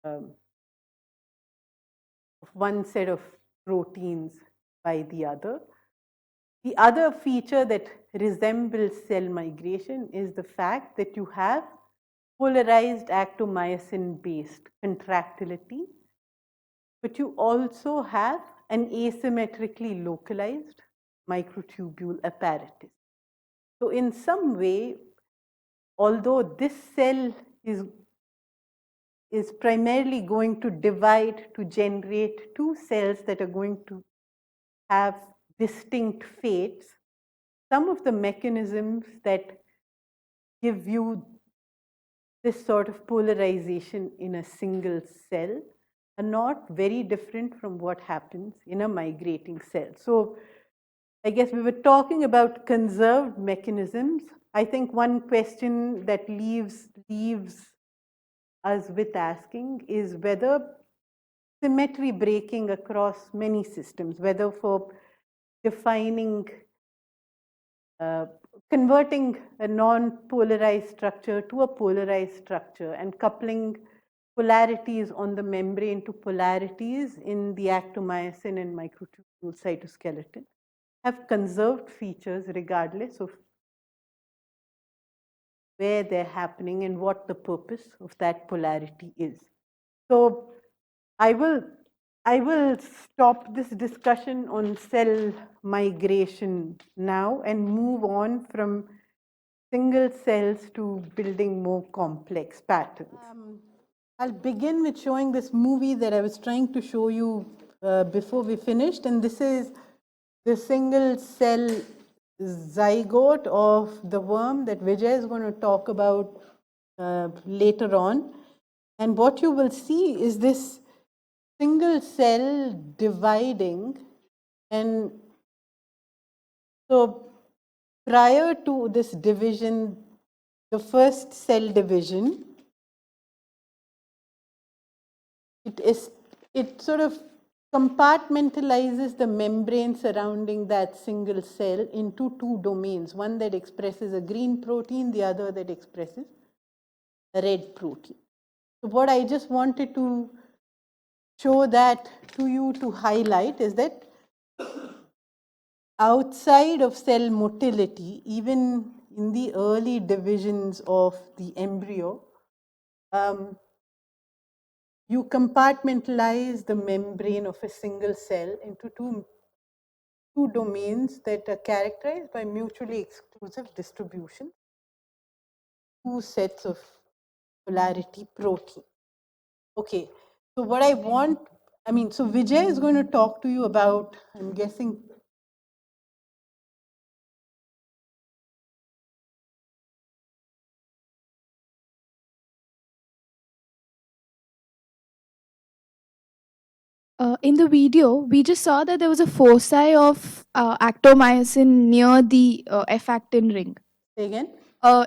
A: of one set of proteins by the other. The other feature that resembles cell migration is the fact that you have polarized actomyosin-based contractility, but you also have an asymmetrically localized microtubule apparatus. So in some way, although this cell is primarily going to divide to generate two cells that are going to have distinct fates, some of the mechanisms that give you this sort of polarization in a single cell are not very different from what happens in a migrating cell. So I guess we were talking about conserved mechanisms. I think one question that leaves us with asking is whether symmetry breaking across many systems, whether for defining, converting a non-polarized structure to a polarized structure and coupling polarities on the membrane to polarities in the actomyosin and microtubule cytoskeleton have conserved features regardless of where they're happening and what the purpose of that polarity is. So I will stop this discussion on cell migration now and move on from single cells to building more complex patterns. I'll begin with showing this movie that I was trying to show you before we finished, and this is the single cell zygote of the worm that Vijay is going to talk about later on. And what you will see is this single cell dividing, and so prior to this division, the first cell division, it sort of compartmentalizes the membrane surrounding that single cell into two domains, one that expresses a green protein, the other that expresses a red protein. So what I just wanted to show that to you to highlight is that outside of cell motility, even in the early divisions of the embryo, you compartmentalize the membrane of a single cell into two domains that are characterized by mutually exclusive distribution, two sets of polarity protein. Okay, so what I want, so Vijay is going to talk to you about, I'm guessing,
C: in the video, we just saw that there was a foci of actomyosin near the F-actin ring.
A: say again?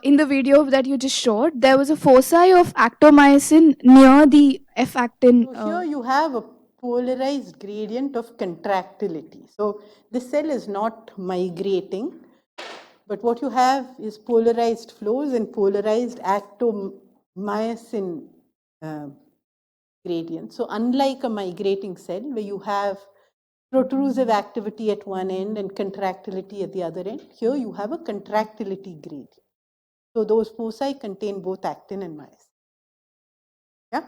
C: In the video that you just showed, there was a foci of actomyosin near the F-actin.
A: So here you have a polarized gradient of contractility. So this cell is not migrating, but what you have is polarized flows and polarized actomyosin gradient. So unlike a migrating cell where you have protrusive activity at one end and contractility at the other end, here you have a contractility gradient. So those foci contain both actin and myosin. Yeah?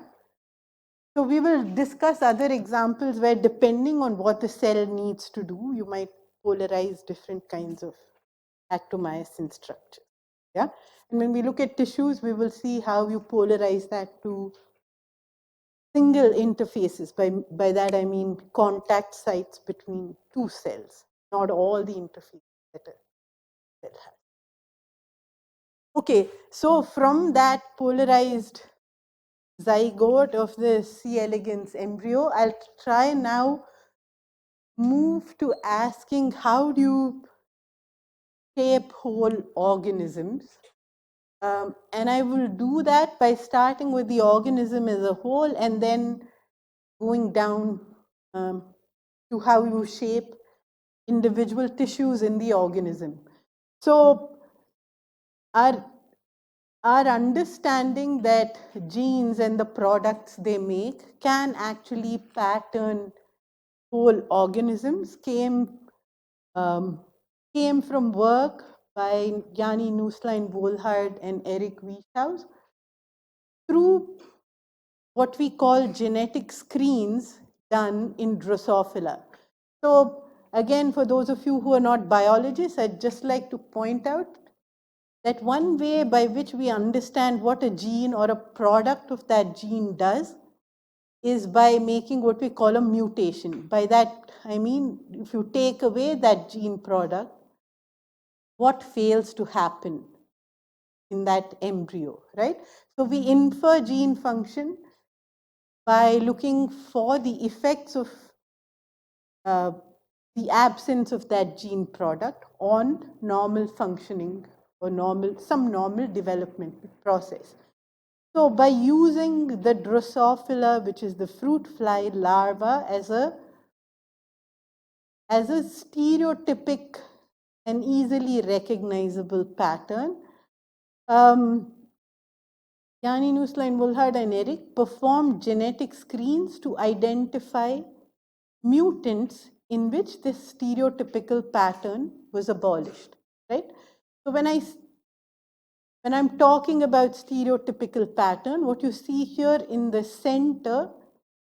A: So we will discuss other examples where depending on what the cell needs to do, you might polarize different kinds of actomyosin structures. Yeah? And when we look at tissues, we will see how you polarize that to single interfaces. By that I mean contact sites between two cells, not all the interfaces that a cell has. Okay, so from that polarized zygote of the C. elegans embryo, I'll try now move to asking how do you shape whole organisms. And I will do that by starting with the organism as a whole and then going down to how you shape individual tissues in the organism. So our understanding that genes and the products they make can actually pattern whole organisms came from work by Jani Nusslein-Volhard and Eric Wieshaus through what we call genetic screens done in Drosophila. So again, for those of you who are not biologists, I'd just like to point out that one way by which we understand what a gene or a product of that gene does is by making what we call a mutation. By that, I mean, if you take away that gene product, what fails to happen in that embryo, right? So we infer gene function by looking for the effects of the absence of that gene product on normal functioning or some normal development process. So by using the Drosophila, which is the fruit fly larva, as a stereotypic and easily recognizable pattern, Yanni Nusslein, Wohlhard, and Eric performed genetic screens to identify mutants in which this stereotypical pattern was abolished, right? So when I'm talking about stereotypical pattern, what you see here in the center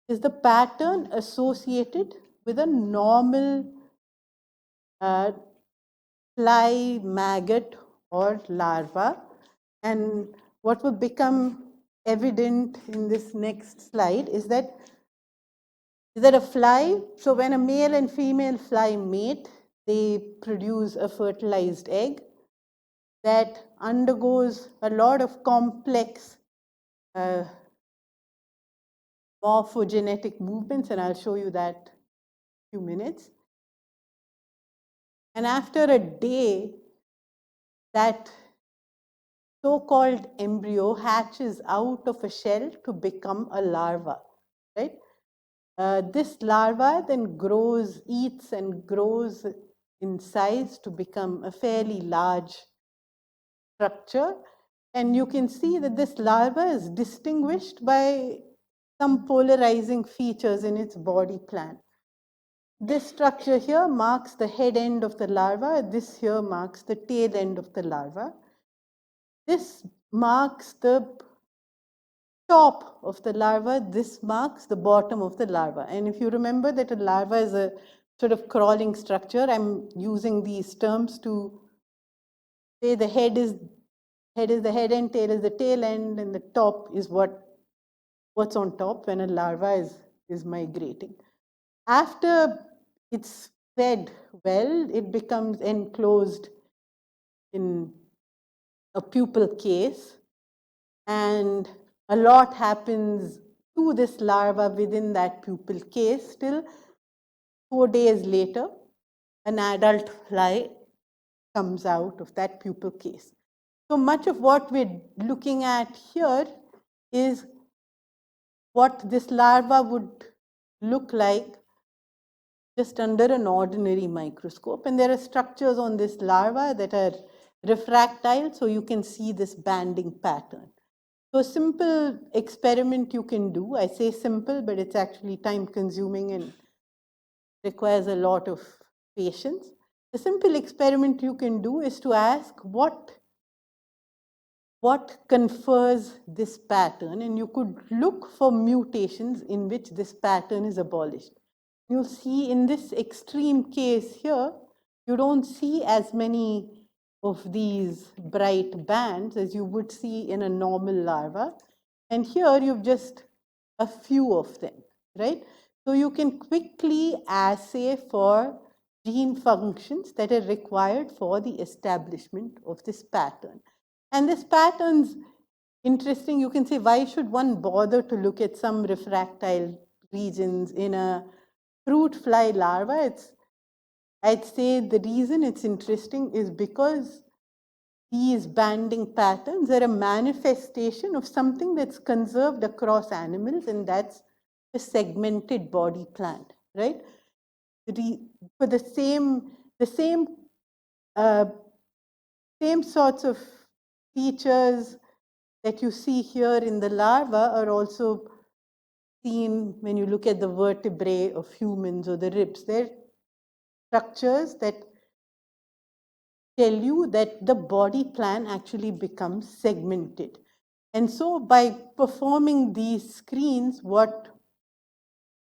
A: is the pattern associated with a normal fly, maggot, or larva. And what will become evident in this next slide is that a fly, so when a male and female fly mate, they produce a fertilized egg that undergoes a lot of complex morphogenetic movements, and I'll show you that in a few minutes. And after a day, that so-called embryo hatches out of a shell to become a larva, right? This larva then eats and grows in size to become a fairly large structure. And you can see that this larva is distinguished by some polarizing features in its body plan. This structure here marks the head end of the larva. This here marks the tail end of the larva. This marks the top of the larva. This marks the bottom of the larva. And if you remember that a larva is a sort of crawling structure, I'm using these terms to say the head is the head end, tail is the tail end, and the top is what's on top when a larva is migrating. After it's fed well, it becomes enclosed in a pupal case, and a lot happens to this larva within that pupal case till 4 days later, an adult fly comes out of that pupal case. So much of what we're looking at here is what this larva would look like just under an ordinary microscope. And there are structures on this larva that are refractile, so you can see this banding pattern. So a simple experiment you can do, I say simple, but it's actually time consuming and requires a lot of patience. The simple experiment you can do is to ask what confers this pattern, and you could look for mutations in which this pattern is abolished. You'll see in this extreme case here, you don't see as many of these bright bands as you would see in a normal larva. And here you've just a few of them, right? So you can quickly assay for gene functions that are required for the establishment of this pattern. And this pattern's interesting. You can say, why should one bother to look at some refractile regions in a fruit fly larva? I'd say the reason it's interesting is because these banding patterns are a manifestation of something that's conserved across animals, and that's the segmented body plan, right? For the same sorts of features that you see here in the larva are also seen when you look at the vertebrae of humans or the ribs. They're structures that tell you that the body plan actually becomes segmented. And so by performing these screens, what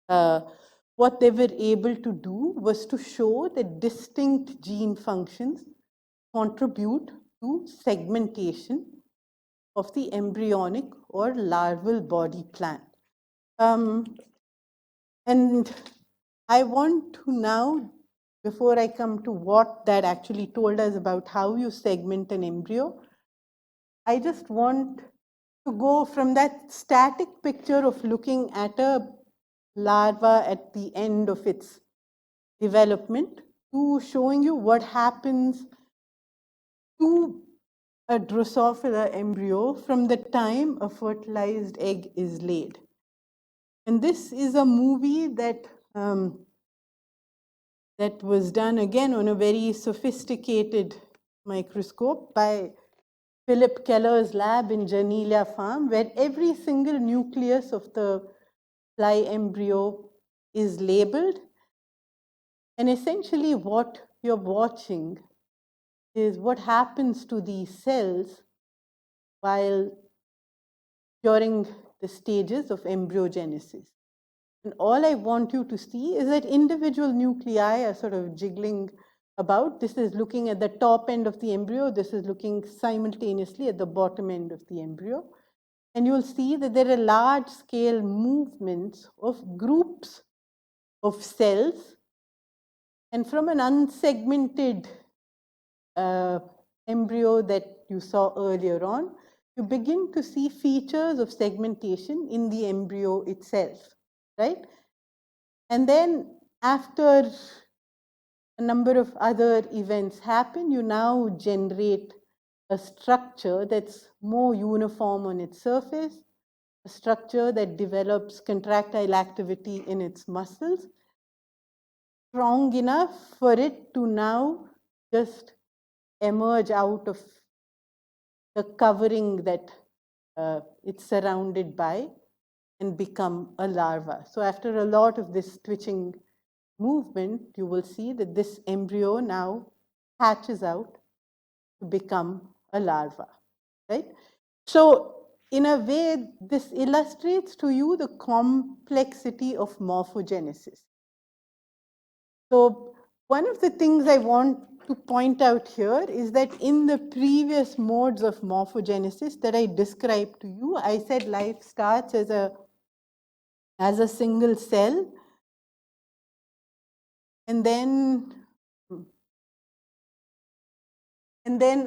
A: they were able to do was to show that distinct gene functions contribute to segmentation of the embryonic or larval body plan. And I want to now, before I come to what that actually told us about how you segment an embryo, I just want to go from that static picture of looking at a larva at the end of its development to showing you what happens to a Drosophila embryo from the time a fertilized egg is laid. And this is a movie that that was done again on a very sophisticated microscope by Philip Keller's lab in Janelia Farm, where every single nucleus of the fly embryo is labeled. And essentially what you're watching is what happens to these cells while during the stages of embryogenesis. And all I want you to see is that individual nuclei are sort of jiggling about. This is looking at the top end of the embryo. This is looking simultaneously at the bottom end of the embryo. And you'll see that there are large scale movements of groups of cells. And from an unsegmented embryo that you saw earlier on, you begin to see features of segmentation in the embryo itself, right? And then after a number of other events happen, you now generate a structure that's more uniform on its surface, a structure that develops contractile activity in its muscles, strong enough for it to now just emerge out of the covering that it's surrounded by and become a larva. So after a lot of this twitching movement, you will see that this embryo now hatches out to become a larva, right? So in a way, this illustrates to you the complexity of morphogenesis. So one of the things I want to point out here is that in the previous modes of morphogenesis that I described to you, I said life starts as a single cell, and then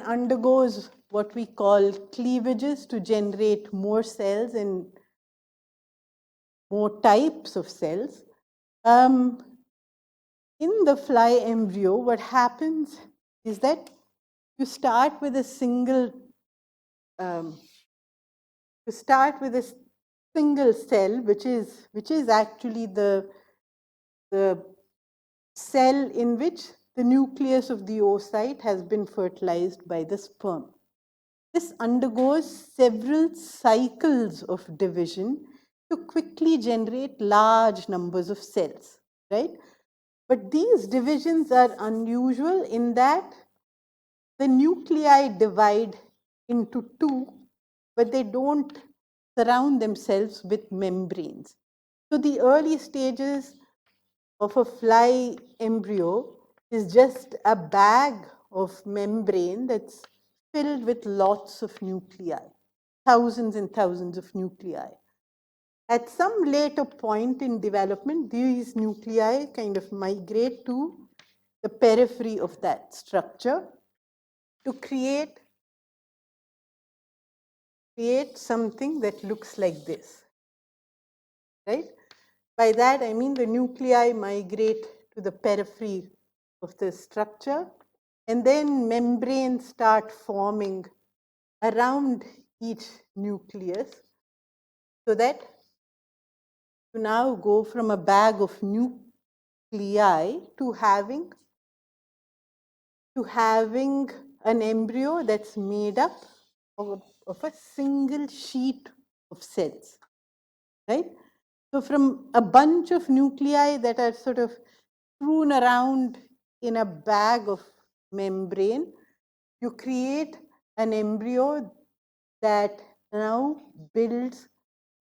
A: undergoes what we call cleavages to generate more cells and more types of cells. In the fly embryo, what happens is that you start with a single cell, which is actually the cell in which the nucleus of the oocyte has been fertilized by the sperm. This undergoes several cycles of division to quickly generate large numbers of cells, right? But these divisions are unusual in that the nuclei divide into two, but they don't surround themselves with membranes. So the early stages of a fly embryo is just a bag of membrane that's filled with lots of nuclei, thousands and thousands of nuclei. At some later point in development, these nuclei kind of migrate to the periphery of that structure to create something that looks like this, right? By that, I mean the nuclei migrate to the periphery of the structure, and then membranes start forming around each nucleus, so that you now go from a bag of nuclei to having an embryo that's made up of a single sheet of cells, right? So from a bunch of nuclei that are sort of strewn around in a bag of membrane, you create an embryo that now builds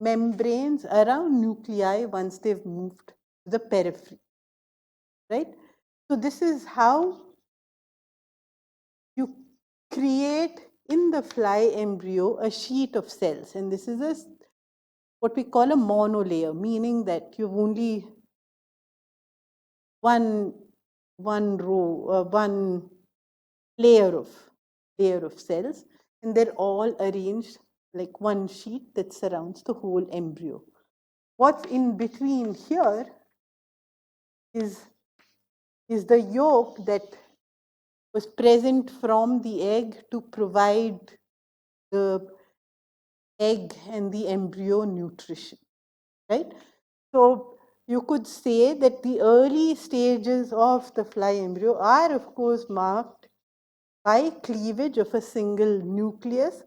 A: membranes around nuclei once they've moved to the periphery, right? So this is how you create in the fly embryo a sheet of cells, and this is what we call a monolayer, meaning that you've only one row, one layer of cells, and they're all arranged like one sheet that surrounds the whole embryo. What's in between here is is the yolk that was present from the egg to provide the egg and the embryo nutrition, right? So you could say that the early stages of the fly embryo are, of course, marked by cleavage of a single nucleus,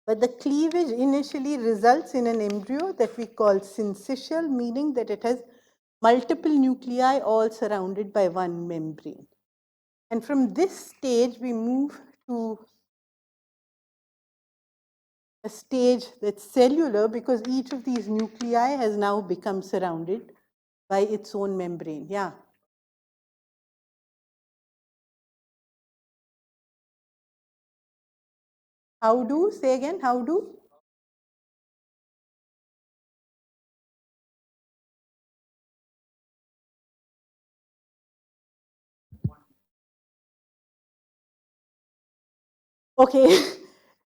A: but the cleavage initially results in an embryo that we call syncytial, meaning that it has multiple nuclei all surrounded by one membrane. And from this stage, we move to a stage that's cellular, because each of these nuclei has now become surrounded by its own membrane. Yeah. How do? Say again, how do? Okay,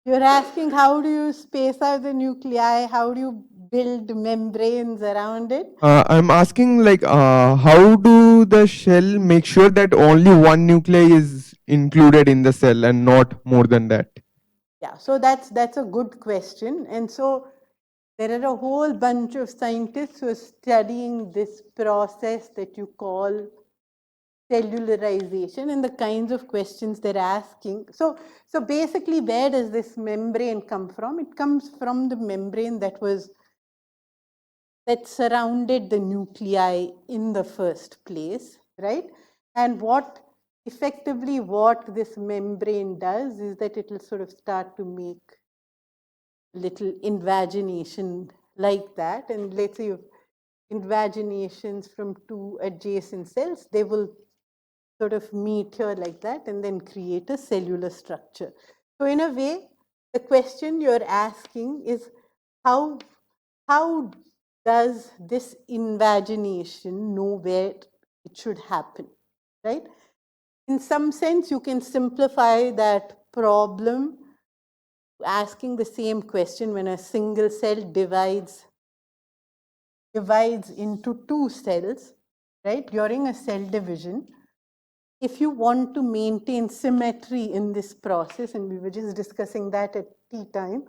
A: you're asking how do you space out the nuclei? How do you build membranes around it?
D: I'm asking like, how do the shell make sure that only one nuclei is included in the cell and not more than that?
A: Yeah, so that's a good question. And so there are a whole bunch of scientists who are studying this process that you call cellularization and the kinds of questions they're asking. So basically, where does this membrane come from? It comes from the membrane that surrounded the nuclei in the first place, right? And what this membrane does is that it will sort of start to make little invagination like that. And let's say you have invaginations from two adjacent cells, they will sort of meet here like that and then create a cellular structure. So in a way, the question you're asking is how does this invagination know where it should happen, right? In some sense, you can simplify that problem asking the same question when a single cell divides into two cells, right? During a cell division, if you want to maintain symmetry in this process, and we were just discussing that at tea time,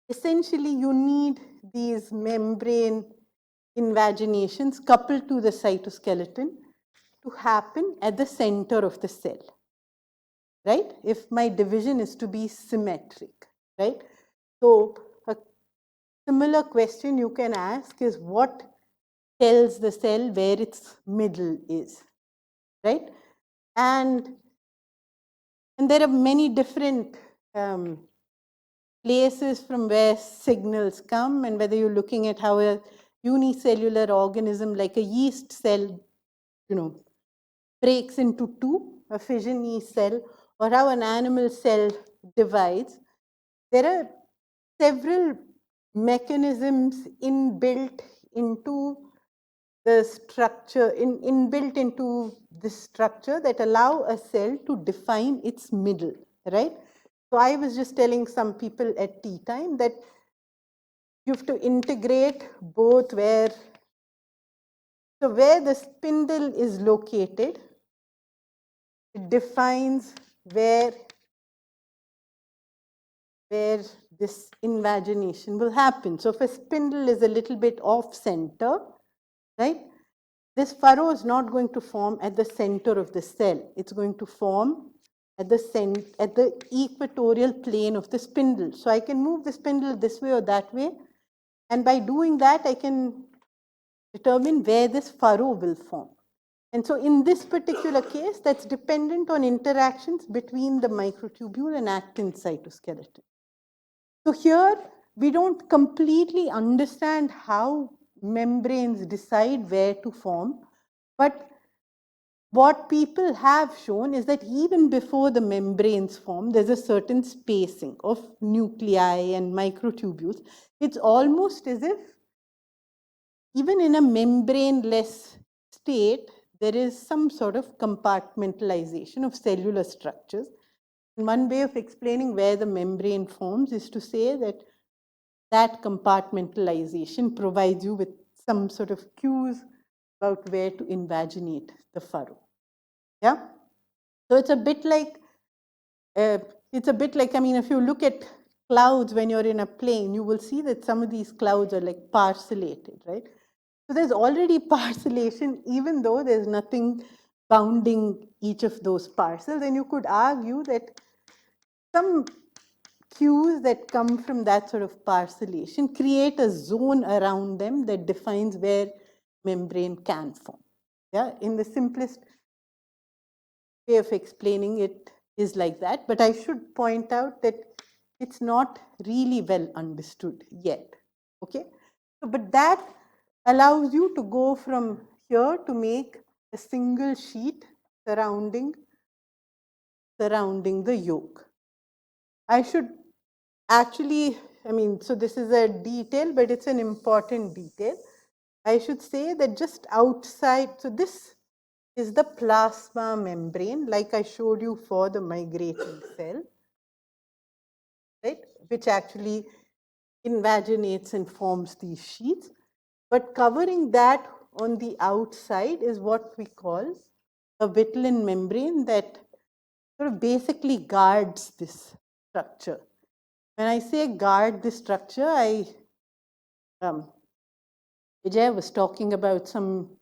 A: essentially you need these membrane invaginations coupled to the cytoskeleton to happen at the center of the cell, right? If my division is to be symmetric, right? So a similar question you can ask is what tells the cell where its middle is, right? And there are many different places from where signals come, and whether you're looking at how a unicellular organism like a yeast cell, breaks into two, a fission yeast cell, or how an animal cell divides, there are several mechanisms inbuilt into the structure, inbuilt into this structure that allow a cell to define its middle, right? So I was just telling some people at tea time that you have to integrate both where the spindle is located, it defines where this invagination will happen. So if a spindle is a little bit off center, right, this furrow is not going to form at the center of the cell. It's going to form at the equatorial plane of the spindle. So I can move the spindle this way or that way, and by doing that, I can determine where this furrow will form. And so in this particular case, that's dependent on interactions between the microtubule and actin cytoskeleton. So here, we don't completely understand how membranes decide where to form, but what people have shown is that even before the membranes form, there's a certain spacing of nuclei and microtubules. It's almost as if even in a membrane-less state, there is some sort of compartmentalization of cellular structures. And one way of explaining where the membrane forms is to say that that compartmentalization provides you with some sort of cues about where to invaginate the furrow. Yeah? So it's a bit like, I mean, if you look at clouds when you're in a plane, you will see that some of these clouds are like parcellated, right? So there's already parcellation, even though there's nothing bounding each of those parcels. And you could argue that some cues that come from that sort of parcellation create a zone around them that defines where membrane can form. Yeah, in the simplest way of explaining it is like that, but I should point out that it's not really well understood yet. Okay, so, but that allows you to go from here to make a single sheet surrounding the yolk. I should actually, I mean, so this is a detail, but it's an important detail. I should say that just outside, so this is the plasma membrane, like I showed you for the migrating cell, right, which actually invaginates and forms these sheets. But covering that on the outside is what we call a vitelline membrane that sort of basically guards this structure. When I say guard this structure, Vijay was talking about some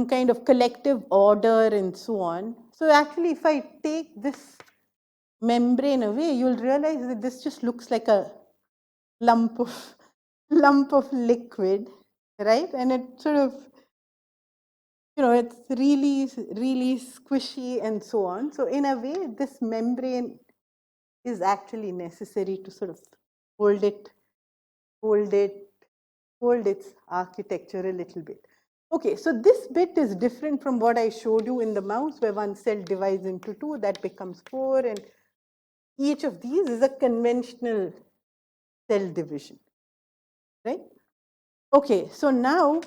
A: kind of collective order and so on. So actually, if I take this membrane away, you'll realize that this just looks like a lump of liquid, right? And it sort of, you know, it's really, really squishy and so on. So in a way, this membrane is actually necessary to sort of hold its architecture a little bit. Okay, so this bit is different from what I showed you in the mouse, where one cell divides into two, that becomes 4, and each of these is a conventional cell division, right? Okay, so now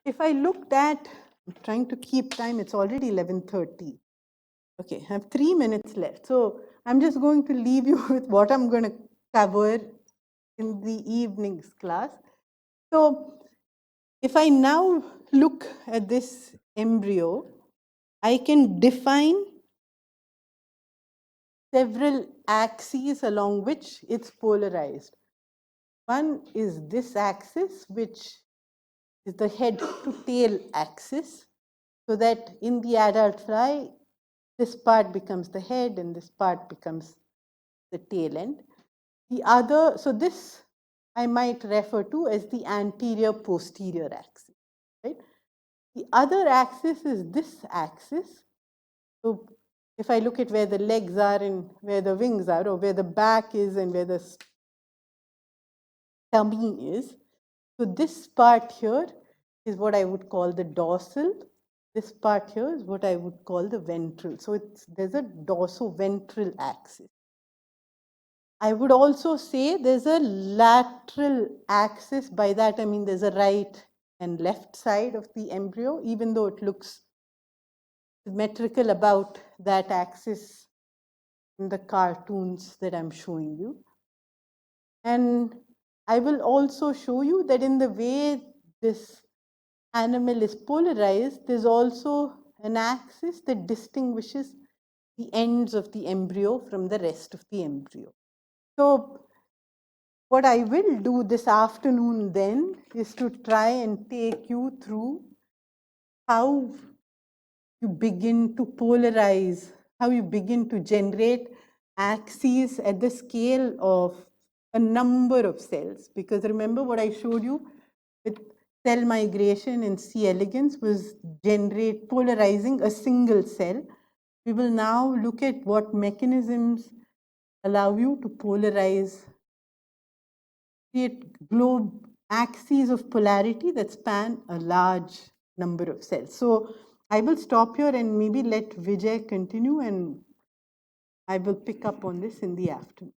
A: if I looked at, I'm trying to keep time, it's already 11:30. Okay, I have 3 minutes left. So I'm just going to leave you with what I'm going to cover in the evening's class. So if I now look at this embryo, I can define several axes along which it's polarized. One is this axis, which is the head to tail axis, so that in the adult fly, this part becomes the head and this part becomes the tail end. The other, so this I might refer to as the anterior posterior axis, right? The other axis is this axis. So if I look at where the legs are and where the wings are, or where the back is and where the tummy is, so this part here is what I would call the dorsal. This part here is what I would call the ventral. So there's a dorsoventral axis. I would also say there's a lateral axis. By that I mean there's a right and left side of the embryo, even though it looks symmetrical about that axis in the cartoons that I'm showing you. And I will also show you that in the way this animal is polarized, there's also an axis that distinguishes the ends of the embryo from the rest of the embryo. So what I will do this afternoon then is to try and take you through how you begin to polarize, how you begin to generate axes at the scale of a number of cells. Because remember what I showed you with cell migration and C. elegans was polarizing a single cell. We will now look at what mechanisms allow you to polarize, create globe axes of polarity that span a large number of cells. So I will stop here and maybe let Vijay continue, and I will pick up on this in the afternoon.